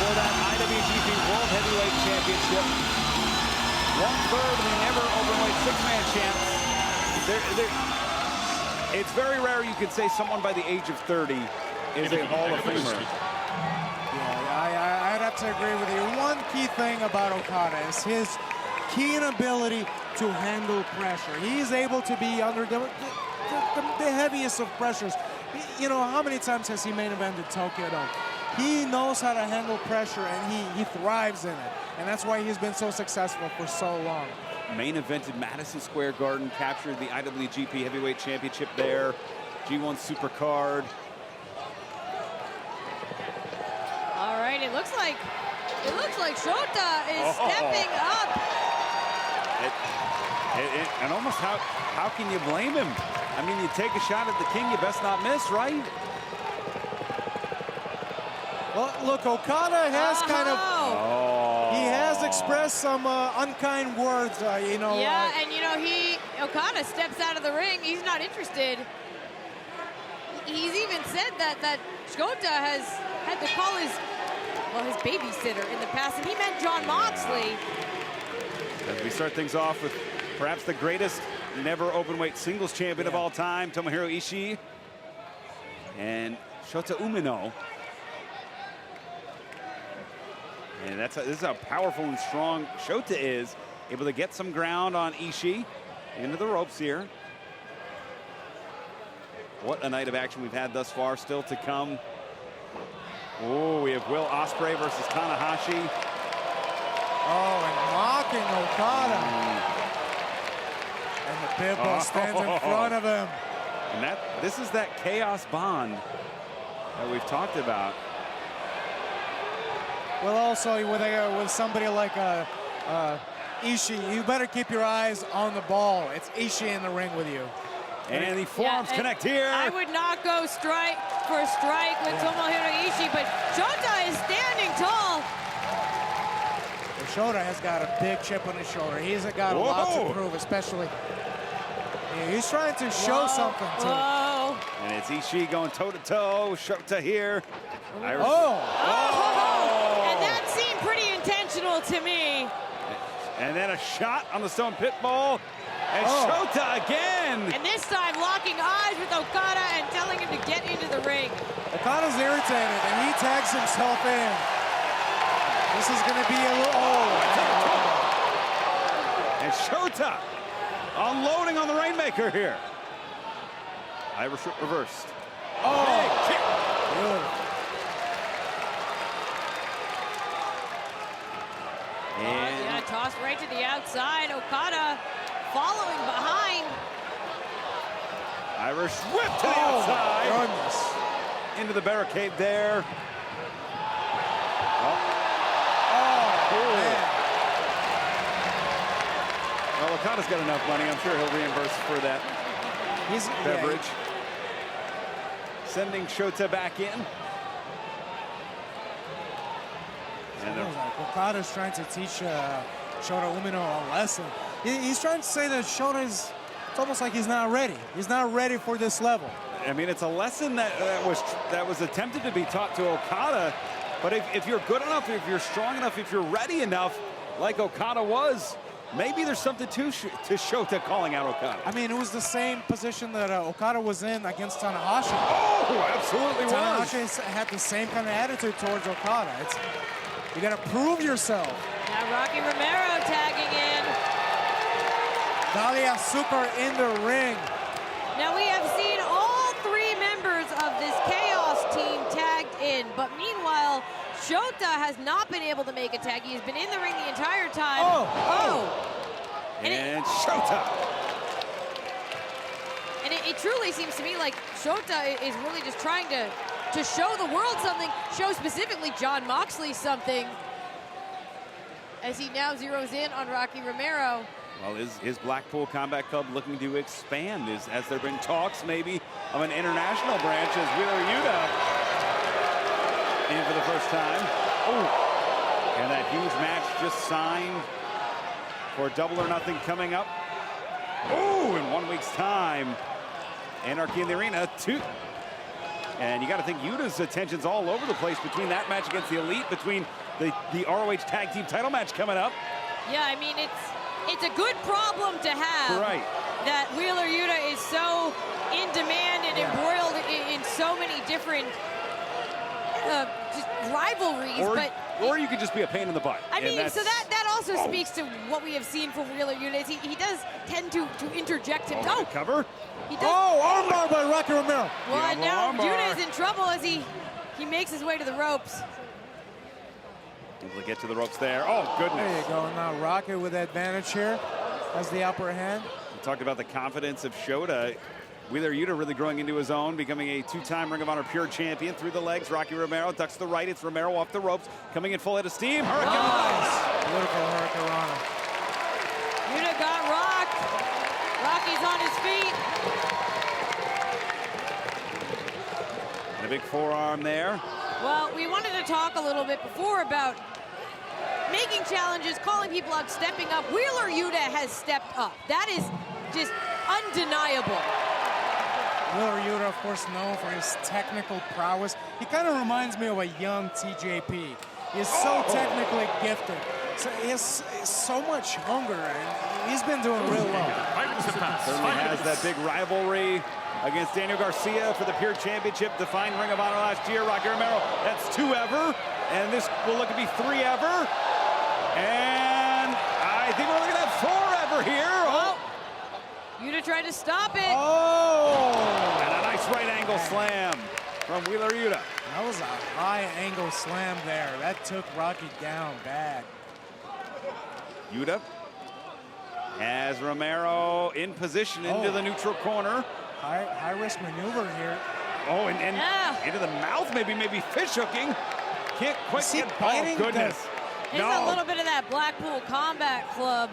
[SPEAKER 1] For that IWGP World Heavyweight Championship. 1/3 of the never openweight six-man champs. It's very rare you could say someone by the age of 30 is a Hall of Famer.
[SPEAKER 2] Yeah, I'd have to agree with you. One key thing about Okada is his keen ability to handle pressure. He's able to be under the heaviest of pressures. You know, how many times has he main evented Tokyo Dome? He knows how to handle pressure, and he thrives in it. And that's why he's been so successful for so long.
[SPEAKER 1] Main evented Madison Square Garden, captured the IWGP Heavyweight Championship there. G1 Supercard.
[SPEAKER 3] All right, it looks like Shota is stepping up.
[SPEAKER 1] And almost how can you blame him? I mean, you take a shot at the king, you best not miss, right?
[SPEAKER 2] Well, look, Okada has kind of, he has expressed some unkind words, you know.
[SPEAKER 3] Yeah, and you know, Okada steps out of the ring. He's not interested. He's even said that Shota has had to call his babysitter in the past, and he meant Jon Moxley.
[SPEAKER 1] As we start things off with perhaps the greatest never openweight singles champion of all time, Tomohiro Ishii, and Shota Umino. And this is how powerful and strong Shota is, able to get some ground on Ishii into the ropes here. What a night of action we've had thus far, still to come. Oh, we have Will Ospreay versus Tanahashi.
[SPEAKER 2] Oh, and mocking Okada. And the Pitbull stands in front of him.
[SPEAKER 1] And this is that chaos bond that we've talked about.
[SPEAKER 2] Well, also with somebody like Ishii, you better keep your eyes on the ball. It's Ishii in the ring with you.
[SPEAKER 1] And the forearms connect here.
[SPEAKER 3] I would not go strike for a strike with Tomohiro Ishii, but Shota is standing tall.
[SPEAKER 2] Well, Shota has got a big chip on his shoulder. He's got a lot to prove, especially. Yeah, he's trying to show something to him.
[SPEAKER 1] And it's Ishii going toe-to-toe. Shota here.
[SPEAKER 3] And that seemed pretty intentional to me.
[SPEAKER 1] And then a shot on the Stone Pitbull. And Shota again.
[SPEAKER 3] And this time locking eyes with Okada and telling him to get into the ring.
[SPEAKER 2] Okada's irritated, and he tags himself in. This is going to be a little...
[SPEAKER 1] And Shota unloading on the Rainmaker here. Irish whip reversed. Big kick.
[SPEAKER 3] And tossed right to the outside. Okada following behind.
[SPEAKER 1] Irish whip to the outside.
[SPEAKER 2] Goodness.
[SPEAKER 1] Into the barricade there.
[SPEAKER 2] Man.
[SPEAKER 1] Well, Okada's got enough money. I'm sure he'll reimburse for that beverage. Sending Shota back in.
[SPEAKER 2] And Okada's trying to teach Shota Umino a lesson. He's trying to say that Shota it's almost like he's not ready. He's not ready for this level.
[SPEAKER 1] I mean, it's a lesson that was attempted to be taught to Okada. But if you're good enough, if you're strong enough, if you're ready enough, like Okada was, maybe there's something to Shota calling out Okada.
[SPEAKER 2] I mean, it was the same position that Okada was in against Tanahashi.
[SPEAKER 1] Oh, absolutely was.
[SPEAKER 2] Tanahashi had the same kind of attitude towards Okada. You got to prove yourself.
[SPEAKER 3] Now Rocky Romero tagging in.
[SPEAKER 2] Dalia Super in the ring.
[SPEAKER 3] Now we have seen all three members of this Chaos team tagged in, but meanwhile, Shota has not been able to make a tag. He's been in the ring the entire time.
[SPEAKER 1] And Shota.
[SPEAKER 3] And it truly seems to me like Shota is really just trying to show the world something, show specifically Jon Moxley something, as he now zeroes in on Rocky Romero.
[SPEAKER 1] Well, is Blackpool Combat Club looking to expand? Has there been talks maybe of an international branch as Wheeler Yuta in for the first time? And that huge match just signed for Double or Nothing coming up. In 1 week's time. Anarchy in the Arena 2. And you got to think Yuta's attention's all over the place between that match against the Elite, between the ROH Tag Team title match coming up.
[SPEAKER 3] Yeah, I mean, it's a good problem to have.
[SPEAKER 1] Right.
[SPEAKER 3] That Wheeler Yuta is so in demand and embroiled in so many different just rivalries.
[SPEAKER 1] Or you could just be a pain in the butt.
[SPEAKER 3] I mean, so that also speaks to what we have seen from Wheeler Yuta. He does tend to interject him.
[SPEAKER 1] Oh, cover.
[SPEAKER 3] He does.
[SPEAKER 2] Oh, armbar by Rocky Romero.
[SPEAKER 3] Well, and now
[SPEAKER 1] armbar.
[SPEAKER 3] Yuta is in trouble as he makes his way to the ropes.
[SPEAKER 1] Able to get to the ropes there. Oh, goodness.
[SPEAKER 2] There you go. Now Rocky with the advantage here. Has the upper hand.
[SPEAKER 1] We talked about the confidence of Shota. Wheeler Yuta really growing into his own, becoming a two-time Ring of Honor Pure Champion. Through the legs, Rocky Romero ducks to the right. It's Romero off the ropes, coming in full head of steam. Hurricane
[SPEAKER 2] Nice. Beautiful Hurricane.
[SPEAKER 3] Yuta got rocked. Rocky's on his feet.
[SPEAKER 1] And a big forearm there.
[SPEAKER 3] Well, we wanted to talk a little bit before about making challenges, calling people out, stepping up. Wheeler Yuta has stepped up. That is just undeniable.
[SPEAKER 2] Wheeler Yuta, of course, known for his technical prowess. He kind of reminds me of a young TJP. He's so technically gifted. So he has so much hunger, and he's been doing real well.
[SPEAKER 1] Certainly has that big rivalry against Daniel Garcia for the Pure Championship, defined Ring of Honor last year. Rocky Romero, that's 2 ever, and this will look to be 3 ever. And I think we're looking at 4 ever here.
[SPEAKER 3] Oh, Yuta tried to stop it.
[SPEAKER 2] Oh!
[SPEAKER 1] And a nice right angle slam from Wheeler Yuta.
[SPEAKER 2] That was a high angle slam there. That took Rocky down bad.
[SPEAKER 1] Yuta has Romero in position into the neutral corner.
[SPEAKER 2] High risk maneuver here.
[SPEAKER 1] Oh, and into the mouth, maybe fish hooking. Can't quite get biting. Oh, goodness.
[SPEAKER 3] It's a little bit of that Blackpool Combat Club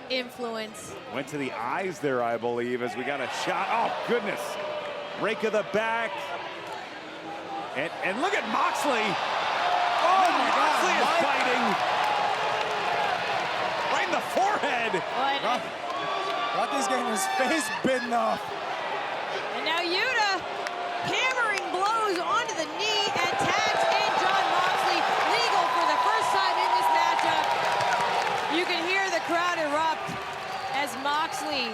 [SPEAKER 3] influence.
[SPEAKER 1] Went to the eyes there, I believe, as we got a shot. Oh, goodness. Rake of the back. And look at Moxley.
[SPEAKER 2] Oh, my
[SPEAKER 1] Moxley
[SPEAKER 2] God.
[SPEAKER 1] is biting. Right in the forehead.
[SPEAKER 2] Rocky's getting his face bitten off.
[SPEAKER 3] And now Yuta hammering blows onto the knee and tags in Jon Moxley. Legal for the first time in this matchup. You can hear the crowd erupt as Moxley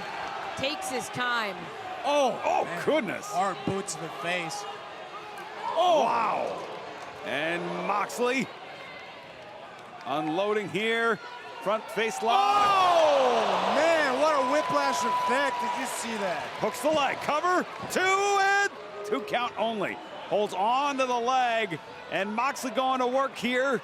[SPEAKER 3] takes his time.
[SPEAKER 1] Oh,
[SPEAKER 2] man.
[SPEAKER 1] Goodness.
[SPEAKER 2] Hard boot to the face.
[SPEAKER 1] Oh, wow. And Moxley unloading here. Front face lock.
[SPEAKER 2] Oh, man, what a whiplash effect. Did you see that?
[SPEAKER 1] Hooks the leg. Cover. 2 and 2 count only. Holds on to the leg. And Moxley going to work here.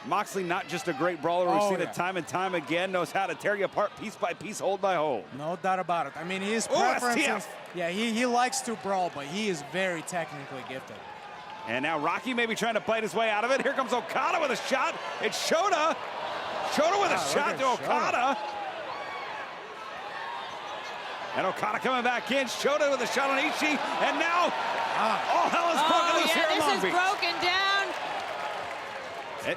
[SPEAKER 1] Moxley not just a great brawler. We've seen it time and time again. Knows how to tear you apart piece by piece, hold by hold.
[SPEAKER 2] No doubt about it. I mean, his preference is, he likes to brawl, but he is very technically gifted.
[SPEAKER 1] And now Rocky may be trying to bite his way out of it. Here comes Okada with a shot. It's Shota. Shota with a shot to Okada. And Okada coming back in. Shota with a shot on Ishii. And now all hell is broken loose here in Long Beach.
[SPEAKER 3] This is broken down.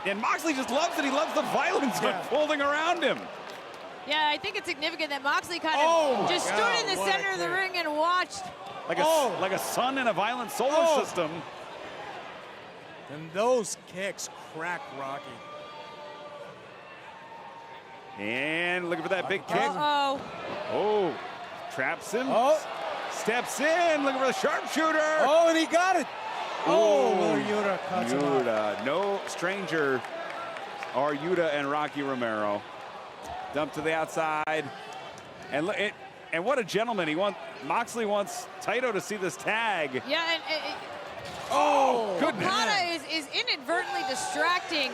[SPEAKER 1] And Moxley just loves it. He loves the violence unfolding around him.
[SPEAKER 3] Yeah, I think it's significant that Moxley kind of just stood in the center of the ring and watched.
[SPEAKER 1] Like a sun in a violent solar system.
[SPEAKER 2] And those kicks crack Rocky.
[SPEAKER 1] And looking for that big kick.
[SPEAKER 3] Uh-oh.
[SPEAKER 1] Oh, traps him. Steps in, looking for the sharpshooter.
[SPEAKER 2] Oh, and he got it. Oh, Yuta cuts him off.
[SPEAKER 1] No stranger are Yuta and Rocky Romero. Dumped to the outside. And look, and what a gentleman. Moxley wants Taito to see this tag.
[SPEAKER 3] Yeah, and
[SPEAKER 1] goodness.
[SPEAKER 3] Okada is inadvertently distracting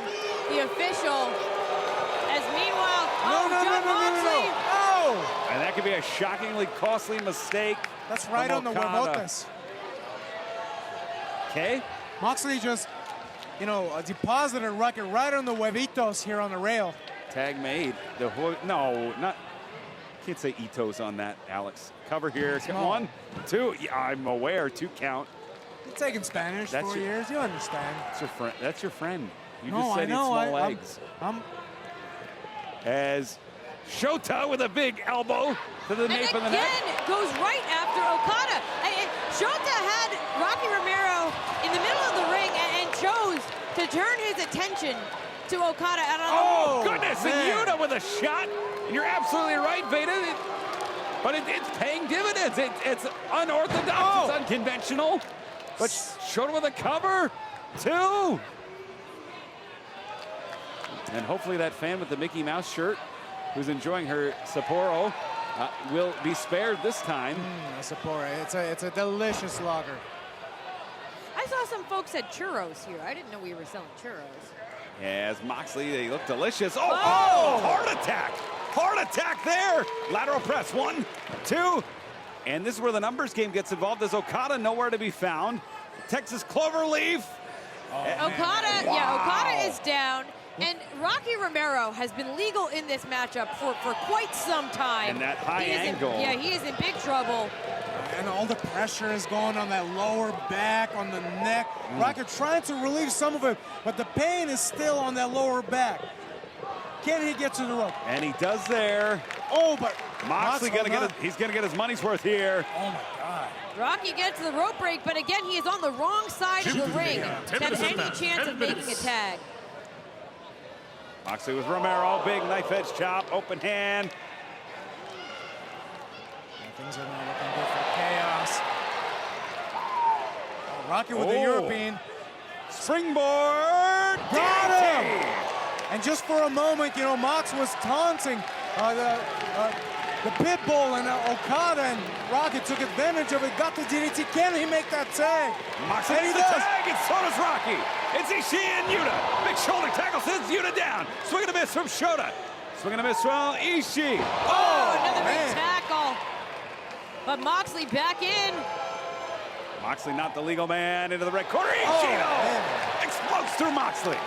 [SPEAKER 3] the official. As meanwhile, Jon Moxley.
[SPEAKER 2] Oh!
[SPEAKER 1] And that could be a shockingly costly mistake.
[SPEAKER 2] That's right on the huevotas.
[SPEAKER 1] Okay.
[SPEAKER 2] Moxley just, deposited Rocky right on the huevitos here on the rail.
[SPEAKER 1] Tag made. Can't say Itos on that, Alex. Cover here.
[SPEAKER 2] Small.
[SPEAKER 1] 1, 2. Yeah, I'm aware. 2 count.
[SPEAKER 2] You're taking Spanish 4 years. You understand.
[SPEAKER 1] That's your friend. You
[SPEAKER 2] just
[SPEAKER 1] said he had small legs. As Shota with a big elbow to the nape of the neck.
[SPEAKER 3] And again, goes right after Okada. Shota had Rocky Romero in the middle of the ring and chose to turn his attention to Okada out on
[SPEAKER 1] Oh,
[SPEAKER 3] the
[SPEAKER 1] goodness,
[SPEAKER 2] man.
[SPEAKER 1] and Yuta with a shot. And you're absolutely right, Veda. But it's paying dividends. It's unorthodox. It's unconventional. But Shota with a cover. 2. And hopefully that fan with the Mickey Mouse shirt who's enjoying her Sapporo will be spared this time.
[SPEAKER 2] Sapporo, it's a delicious lager.
[SPEAKER 3] I saw some folks said churros here. I didn't know we were selling churros.
[SPEAKER 1] As Moxley, they look delicious. Oh, heart attack. Heart attack there. Lateral press, 1, 2. And this is where the numbers game gets involved as Okada nowhere to be found. Texas Cloverleaf.
[SPEAKER 3] Okada is down. And Rocky Romero has been legal in this matchup for quite some time.
[SPEAKER 1] And that high angle.
[SPEAKER 3] He is in big trouble.
[SPEAKER 2] And all the pressure is going on that lower back, on the neck. Rocky trying to relieve some of it, but the pain is still on that lower back. Can he get to the rope?
[SPEAKER 1] And he does there.
[SPEAKER 2] Oh, but
[SPEAKER 1] Moxley he's gonna get his money's worth here.
[SPEAKER 2] Oh my God.
[SPEAKER 3] Rocky gets the rope break, but again, he is on the wrong side of the ring to have any chance of making a tag.
[SPEAKER 1] Moxley with Romero, big knife edge chop, open hand.
[SPEAKER 2] Things are not looking good for Chaos. Rocky with the European.
[SPEAKER 1] Springboard.
[SPEAKER 2] Got him! And just for a moment, you know, Mox was taunting the pit bull, and Okada and Rocky took advantage of it, got the DDT. Can he make that tag?
[SPEAKER 1] Moxley
[SPEAKER 2] And he
[SPEAKER 1] makes the
[SPEAKER 2] does.
[SPEAKER 1] tag, and so does Rocky. It's Ishii and Yuta. Big shoulder tackle sends Yuta down. Swing and a miss from Shota. Swing and a miss from Ishii.
[SPEAKER 3] Another big
[SPEAKER 2] man.
[SPEAKER 3] tackle. But Moxley back in.
[SPEAKER 1] Moxley not the legal man into the red corner. Ishii
[SPEAKER 2] man.
[SPEAKER 1] explodes through Moxley.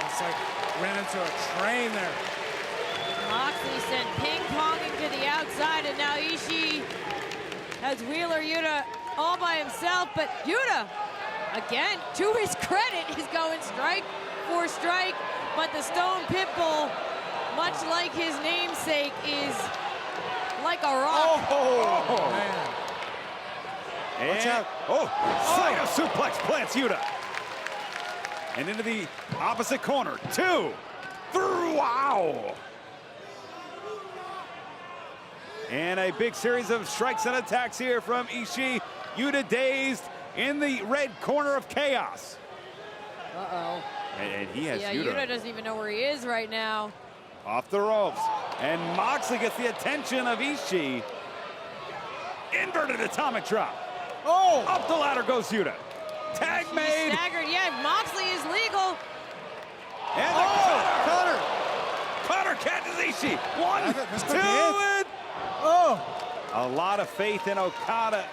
[SPEAKER 2] It's like ran into a train there.
[SPEAKER 3] Moxley sent ping-ponging to the outside, and now Ishii has Wheeler Yuta all by himself. But Yuta, again, to his credit, is going strike for strike. But the Stone Pitbull, much like his namesake, is like a rock.
[SPEAKER 2] Oh, man.
[SPEAKER 1] Watch
[SPEAKER 2] out.
[SPEAKER 1] Saito suplex plants Yuta. And into the opposite corner. 2, 3, wow. And a big series of strikes and attacks here from Ishii. Yuta dazed in the red corner of Chaos.
[SPEAKER 3] Uh-oh.
[SPEAKER 1] And he has
[SPEAKER 3] Yeah,
[SPEAKER 1] Yuta
[SPEAKER 3] Yuta doesn't even know where he is right now.
[SPEAKER 1] off the ropes. And Moxley gets the attention of Ishii. Inverted atomic drop.
[SPEAKER 2] Oh!
[SPEAKER 1] Up the ladder goes Yuta. Tag
[SPEAKER 3] He's
[SPEAKER 1] made.
[SPEAKER 3] staggered. Yeah, Moxley is legal.
[SPEAKER 1] And the cutter. Cutter catches Ishii. 1,
[SPEAKER 2] This
[SPEAKER 1] 2,
[SPEAKER 2] could be it.
[SPEAKER 1] and a lot of faith in Okada.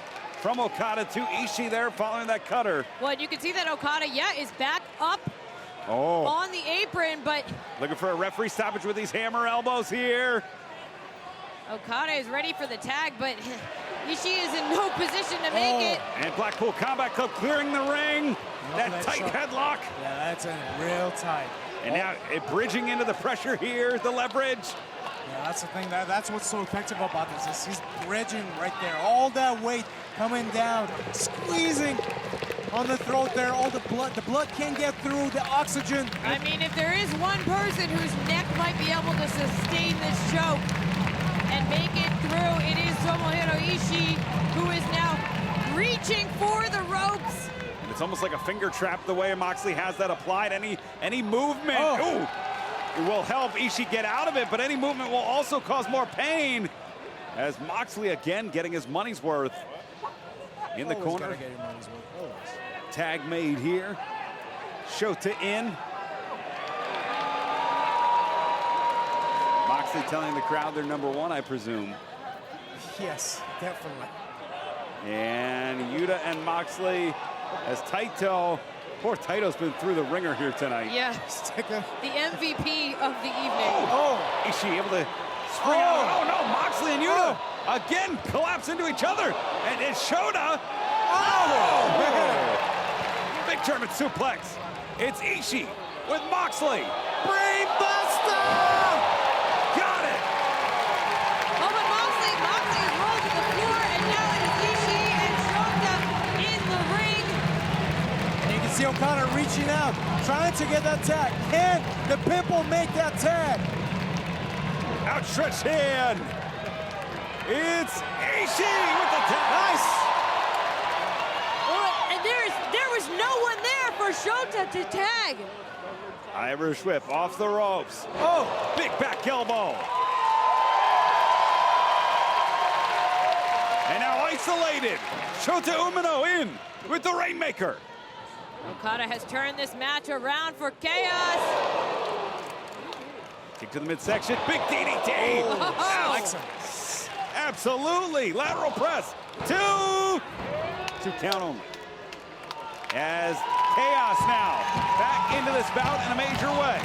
[SPEAKER 1] From Okada to Ishii there following that cutter.
[SPEAKER 3] Well, you can see that Okada, is back up on the apron, but
[SPEAKER 1] Looking for a referee stoppage with these hammer elbows here.
[SPEAKER 3] Okada is ready for the tag, but Ishii is in no position to make it.
[SPEAKER 1] And Blackpool Combat Club clearing the ring. That tight headlock.
[SPEAKER 2] Yeah, that's in real tight.
[SPEAKER 1] And now bridging into the pressure here, the leverage.
[SPEAKER 2] Yeah, that's the thing. That's what's so effective about this. Is he's bridging right there. All that weight coming down, squeezing on the throat there. All the blood can't get through the oxygen.
[SPEAKER 3] I mean, if there is one person whose neck might be able to sustain this choke and make it through, it is Tomohiro Ishii, who is now reaching for the ropes.
[SPEAKER 1] And it's almost like a finger trap the way Moxley has that applied. Any movement ooh, it will help Ishii get out of it, but any movement will also cause more pain. As Moxley again getting his money's worth in the corner.
[SPEAKER 2] Gotta get your money's worth. Always.
[SPEAKER 1] Tag made here. Shota in. Moxley telling the crowd they're number one, I presume.
[SPEAKER 2] Yes, definitely.
[SPEAKER 1] And Yuta and Moxley as Taito. Poor Taito's been through the ringer here tonight.
[SPEAKER 3] Yeah, the MVP of the evening.
[SPEAKER 1] Ishii able to spring out. Oh no, Moxley and Yuta again collapse into each other. And it's Shota. Big German suplex. It's Ishii with Moxley. Brain buster! Got it!
[SPEAKER 3] Oh, but Moxley is rolled to the floor, and now it is Ishii and Shota in the ring.
[SPEAKER 2] And you can see Okada reaching out, trying to get that tag. Can the Pimple make that tag?
[SPEAKER 1] Outstretched hand. It's Ishii with the tag.
[SPEAKER 2] Nice.
[SPEAKER 3] And there was no one there for Shota to tag.
[SPEAKER 1] Irish whip off the ropes. Oh, big back elbow. And now isolated. Shota Umino in with the Rainmaker.
[SPEAKER 3] Okada has turned this match around for Chaos.
[SPEAKER 1] Kick to the midsection. Big DDT.
[SPEAKER 3] Oh.
[SPEAKER 1] Absolutely. Lateral press. Two count only. As Chaos now back into this bout in a major way.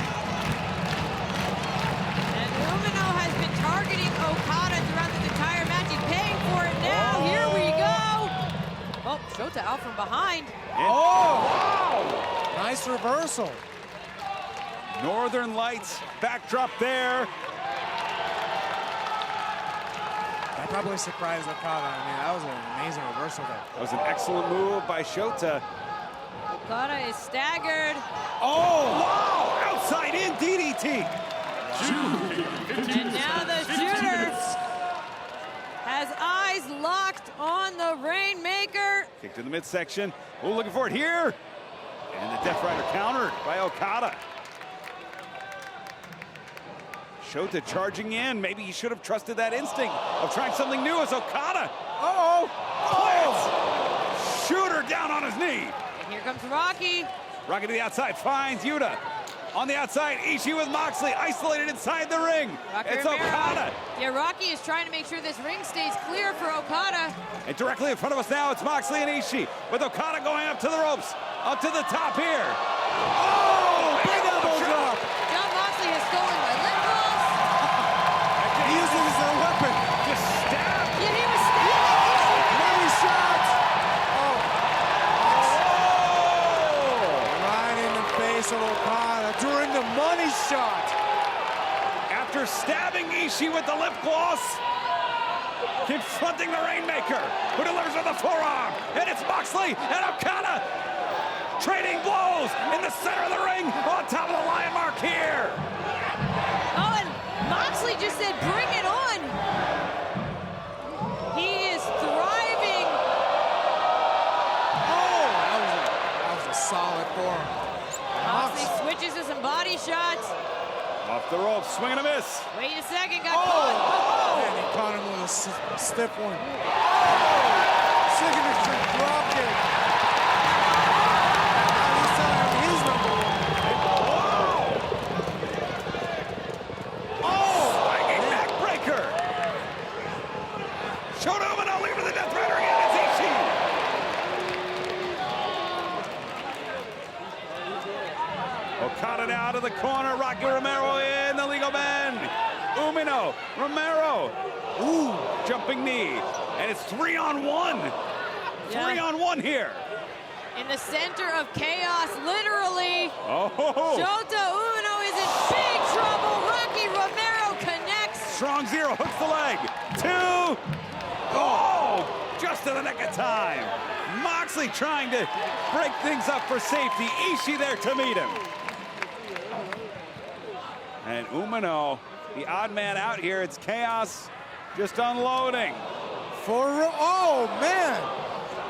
[SPEAKER 3] And Umino has been targeting Okada throughout the entire match. He's paying for it now. Here we go. Oh, Shota out from behind.
[SPEAKER 2] Wow. Nice reversal.
[SPEAKER 1] Northern Lights backdrop there.
[SPEAKER 2] That probably surprised Okada. I mean, that was an amazing reversal there.
[SPEAKER 1] That was an excellent move by Shota.
[SPEAKER 3] Okada is staggered.
[SPEAKER 1] Oh, wow! Outside in DDT.
[SPEAKER 3] And now the shooter has eyes locked on the Rainmaker.
[SPEAKER 1] Kick to the midsection. Oh, looking for it here. And the Death Rider countered by Okada. Shota charging in. Maybe he should have trusted that instinct of trying something new as Okada. Oh! Shooter down on his knee.
[SPEAKER 3] And here comes Rocky.
[SPEAKER 1] Rocky to the outside, finds Yuta. On the outside, Ishii with Moxley, isolated inside the ring. It's Okada.
[SPEAKER 3] Yeah, Rocky is trying to make sure this ring stays clear for Okada.
[SPEAKER 1] And directly in front of us now, it's Moxley and Ishii, with Okada going up to the ropes, up to the top here. Oh, big elbow drop.
[SPEAKER 3] John Moxley has stolen my lip gloss.
[SPEAKER 2] He used it as a weapon.
[SPEAKER 1] Just stabbed.
[SPEAKER 3] Yeah, he was stabbed.
[SPEAKER 2] Many shots. Right in the face of Okada during the money shot.
[SPEAKER 1] After stabbing Ishii with the lip gloss, confronting the Rainmaker, who delivers with the forearm. And it's Moxley and Okada trading blows in the center of the ring on top of the lion mark here.
[SPEAKER 3] Oh, and Moxley just said, bring it on. He is thriving.
[SPEAKER 2] Oh, that was a solid forearm.
[SPEAKER 3] Moxley switches to some body shots.
[SPEAKER 1] Off the ropes, swing and a miss.
[SPEAKER 3] Wait a second, got caught.
[SPEAKER 2] And he caught him with a stiff one. Signature drop kick. Now this time he's number one.
[SPEAKER 1] Oh, swinging neck breaker. Shota Umino leaving the Death Rider again. It's Ishii. Okada now to the corner. Rocky Romero in the legal bend. Umino, Romero. Ooh, jumping knee. And it's 3-on-1.
[SPEAKER 3] Yeah.
[SPEAKER 1] 3-on-1 here.
[SPEAKER 3] In the center of chaos, literally.
[SPEAKER 1] Oh.
[SPEAKER 3] Shota Umino is in big trouble. Rocky Romero connects.
[SPEAKER 1] Strong zero, hooks the leg. Two. Oh, just in the nick of time. Moxley trying to break things up for safety. Ishii there to meet him. And Umino, the odd man out here. It's Chaos just unloading.
[SPEAKER 2] Oh, man.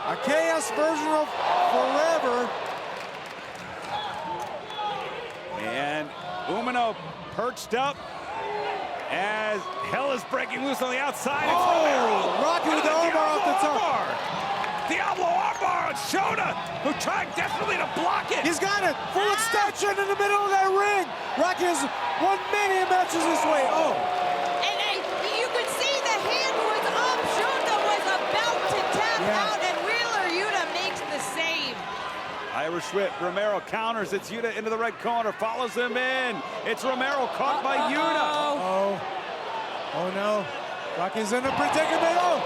[SPEAKER 2] A Chaos version of Forever.
[SPEAKER 1] And Umino perched up as hell is breaking loose on the outside. It's Romero.
[SPEAKER 2] Rocky with the armbar off the top.
[SPEAKER 1] Diablo armbar on Shota, who tried desperately to block it.
[SPEAKER 2] He's got it. Full extension in the middle of that ring. Rocky has won many matches this way. Oh.
[SPEAKER 3] And you could see the hand was up. Shota was about to tap out, and Wheeler Yuta makes the save.
[SPEAKER 1] Irish whip. Romero counters. It's Yuta into the right corner. Follows him in. It's Romero caught by Yuta.
[SPEAKER 2] Oh no. Rocky's in a predicament. Oh.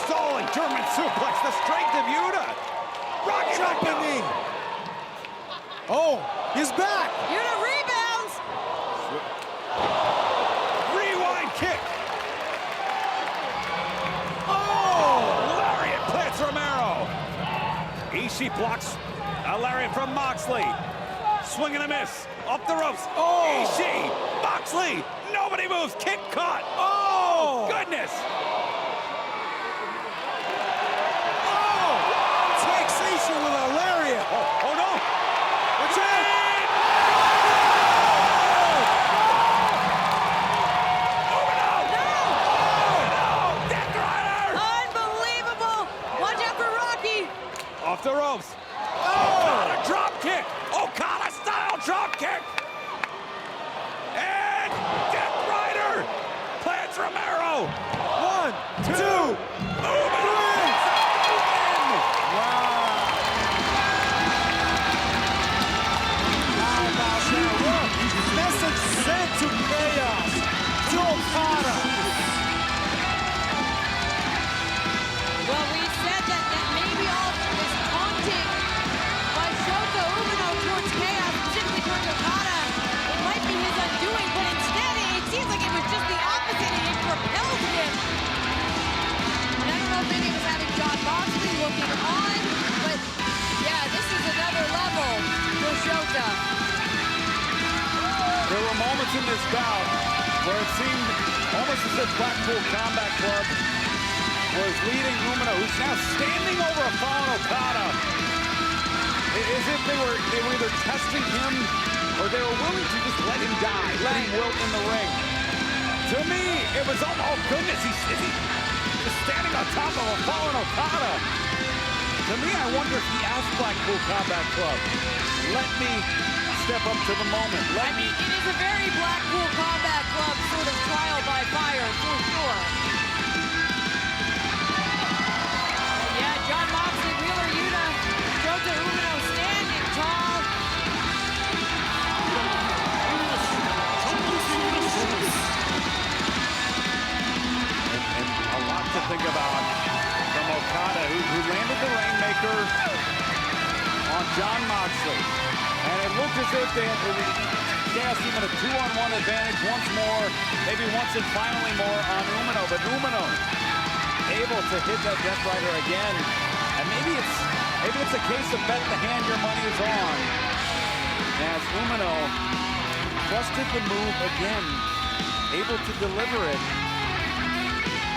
[SPEAKER 1] Stalling German suplex. The strength of Yuta. Rocky
[SPEAKER 2] Jumping knee. Oh, he's back.
[SPEAKER 3] Yuta rebounds.
[SPEAKER 1] Rewind kick. Oh! Lariat plants Romero. Ishii blocks A lariat from Moxley. Swing and a miss. Off the ropes. Oh! Ishii! Moxley! Nobody moves. Kick caught. Oh! Goodness!
[SPEAKER 2] Oh! Takes Ishii with a lariat.
[SPEAKER 1] Oh no!
[SPEAKER 2] What's it?
[SPEAKER 1] Off the ropes. Okada drop kick. Okada style drop kick. And Death Rider. Plants Romero. 1, 2. Win.
[SPEAKER 2] Wow. How about that? Look, message sent to chaos. To Okada.
[SPEAKER 3] Well, we said that maybe all this taunting by Shota Umino towards Chaos, specifically towards Okada, it might be his undoing, but instead it seems like it was just the opposite, and it propelled him. And I don't know if maybe it was having John Moxley looking on, but yeah, this is another level for Shota.
[SPEAKER 1] There were moments in this bout where it seemed almost as if Blackpool Combat Club was leading Umino, who's now standing over a fallen Okada, as if they were either testing him or they were willing to just let him die, let him wilt in the ring. To me, it was oh goodness, he's standing on top of a fallen Okada. To me, I wonder if he asked Blackpool Combat Club, let me step up to the moment.
[SPEAKER 3] I mean, it is a very Blackpool Combat Club sort of trial by fire, for sure. Yeah, John Moxley, Wheeler Yuta, Shota Umino standing tall.
[SPEAKER 1] And a lot to think about from Okada, who landed the Rainmaker on John Moxley. And it looked as if they had cast even a 2-on-1 advantage once more, maybe once and finally more on Umino. But Umino able to hit that Death Rider again. And maybe it's a case of bet the hand your money is on. As Umino trusted the move again, able to deliver it,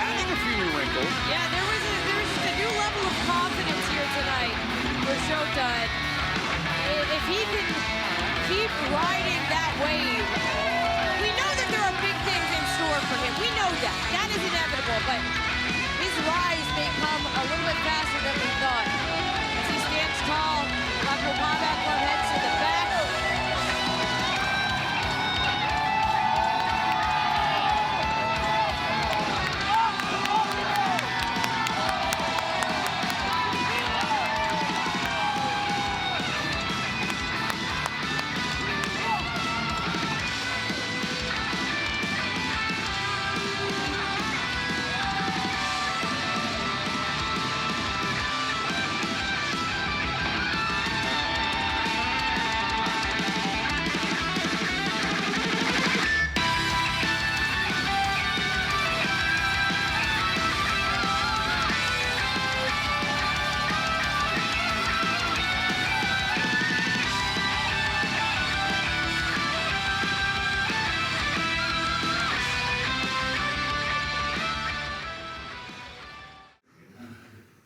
[SPEAKER 1] adding a few new wrinkles.
[SPEAKER 3] Yeah, there was just a new level of confidence here tonight for Shota. If he can keep riding that wave, we know that there are big things in store for him. We know that. That is inevitable, but his rise may come a little bit faster than we thought. As he stands tall, Blackpool Combat Club heads to the back.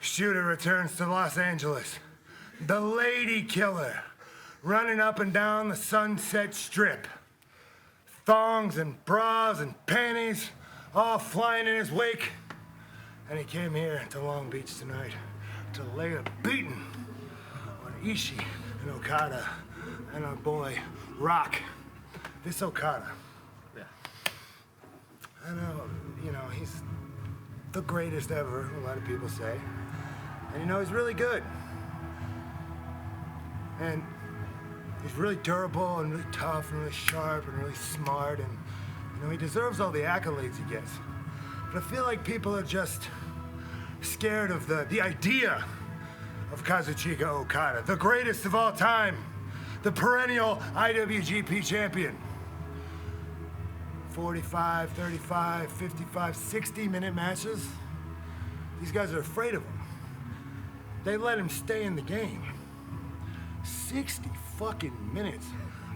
[SPEAKER 7] Shooter returns to Los Angeles. The lady killer, running up and down the Sunset Strip. Thongs and bras and panties, all flying in his wake. And he came here to Long Beach tonight to lay a beating on Ishii and Okada and our boy, Rock. This Okada.
[SPEAKER 6] Yeah.
[SPEAKER 7] I know, he's the greatest ever, a lot of people say. And he's really good. And he's really durable and really tough and really sharp and really smart, and he deserves all the accolades he gets. But I feel like people are just scared of the idea of Kazuchika Okada, the greatest of all time, the perennial IWGP champion. 45, 35, 55, 60-minute matches. These guys are afraid of him. They let him stay in the game. 60 fucking minutes.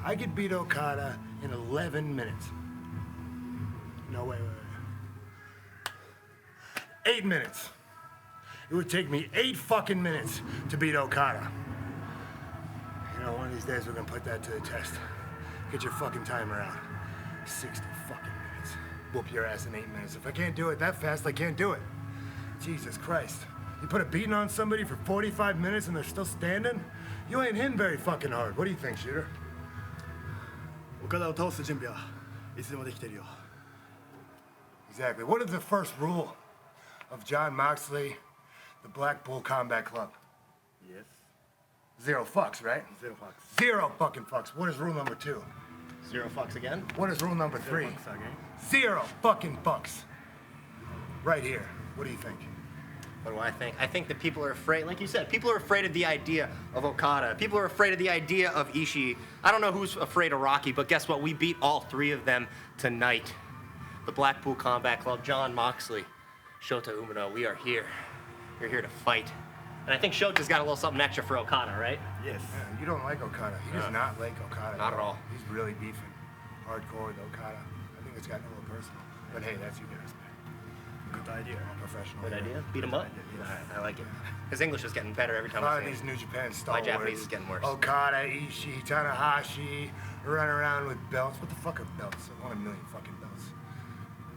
[SPEAKER 7] I could beat Okada in 11 minutes. No, wait. 8 minutes. It would take me 8 fucking minutes to beat Okada. You know, one of these days we're gonna put that to the test. Get your fucking timer out. 60 fucking minutes. Whoop your ass in 8 minutes. If I can't do it that fast, I can't do it. Jesus Christ. You put a beating on somebody for 45 minutes and they're still standing? You ain't hitting very fucking hard. What do you think, Shooter?
[SPEAKER 8] 岡田を倒す準備はいつでもできてるよ。
[SPEAKER 7] Exactly. What is the first rule of John Moxley, the Blackpool Combat Club?
[SPEAKER 8] Yes.
[SPEAKER 7] 0 fucks, right?
[SPEAKER 8] 0 fucks.
[SPEAKER 7] 0 fucking fucks. What is rule number 2?
[SPEAKER 8] 0 fucks again.
[SPEAKER 7] What is rule number 3?
[SPEAKER 8] 0 fucks again.
[SPEAKER 7] 0 fucking fucks. Right here. What do you think?
[SPEAKER 9] What do I think? I think that people are afraid, like you said, people are afraid of the idea of Okada. People are afraid of the idea of Ishii. I don't know who's afraid of Rocky, but guess what? We beat all 3 of them tonight. The Blackpool Combat Club, John Moxley, Shota Umino, we are here. We're here to fight. And I think Shota's got a little something extra for Okada, right?
[SPEAKER 8] Yes.
[SPEAKER 7] Yeah, you don't like Okada. He does not like Okada.
[SPEAKER 9] Not at all.
[SPEAKER 7] He's really beefing hardcore with Okada. I think it's gotten a little personal. But hey, that's you guys, man.
[SPEAKER 8] Good idea.
[SPEAKER 7] I'm a professional.
[SPEAKER 9] Good
[SPEAKER 7] here.
[SPEAKER 9] idea. Beat him up?
[SPEAKER 8] Yes.
[SPEAKER 9] I like it. His English is getting better every
[SPEAKER 7] A
[SPEAKER 9] time
[SPEAKER 7] lot
[SPEAKER 9] I
[SPEAKER 7] of
[SPEAKER 9] say
[SPEAKER 7] these
[SPEAKER 9] it.
[SPEAKER 7] New Japan
[SPEAKER 9] My
[SPEAKER 7] stalwarts.
[SPEAKER 9] Japanese is getting worse.
[SPEAKER 7] Okada, Ishii, Tanahashi, run around with belts. What the fuck are belts? I want a million fucking belts.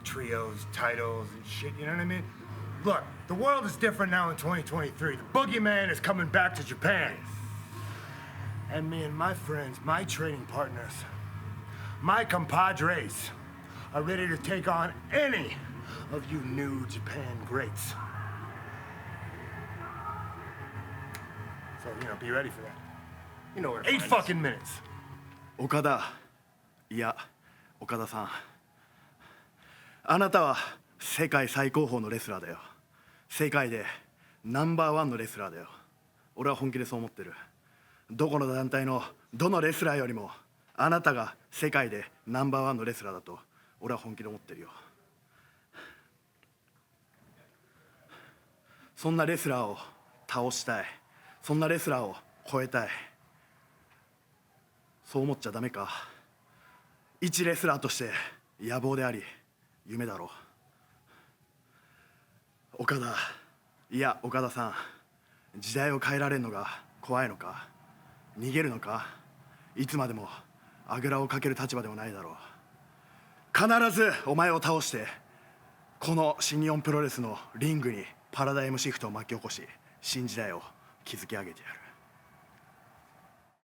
[SPEAKER 7] Trios, titles, and shit, you know what I mean? Look, the world is different now in 2023. The boogeyman is coming back to Japan. And me and my friends, my training partners, my compadres are ready to take on any of you New Japan greats. So, you know, be ready for that.
[SPEAKER 9] You know where to
[SPEAKER 7] 8
[SPEAKER 9] find us.
[SPEAKER 7] fucking minutes.
[SPEAKER 8] 岡田、いや、岡田さん。あなたは世界最高峰のレスラーだよ。世界でナンバー1のレスラーだよ。俺は本気でそう思ってる。どこの団体のどのレスラーよりもあなたが世界でナンバー1のレスラーだと俺は本気で思ってるよ。そんなレスラーを倒したい。そんなレスラーを超えたい。そう思っちゃダメか。一レスラーとして野望であり夢だろう。岡田、いや岡田さん、時代を変えられるのが怖いのか、逃げるのか、いつまでもあぐらをかける立場でもないだろう。必ずお前を倒してこの新日本プロレスのリングにパラダイムシフトを巻き起こし、新時代を築き上げてやる。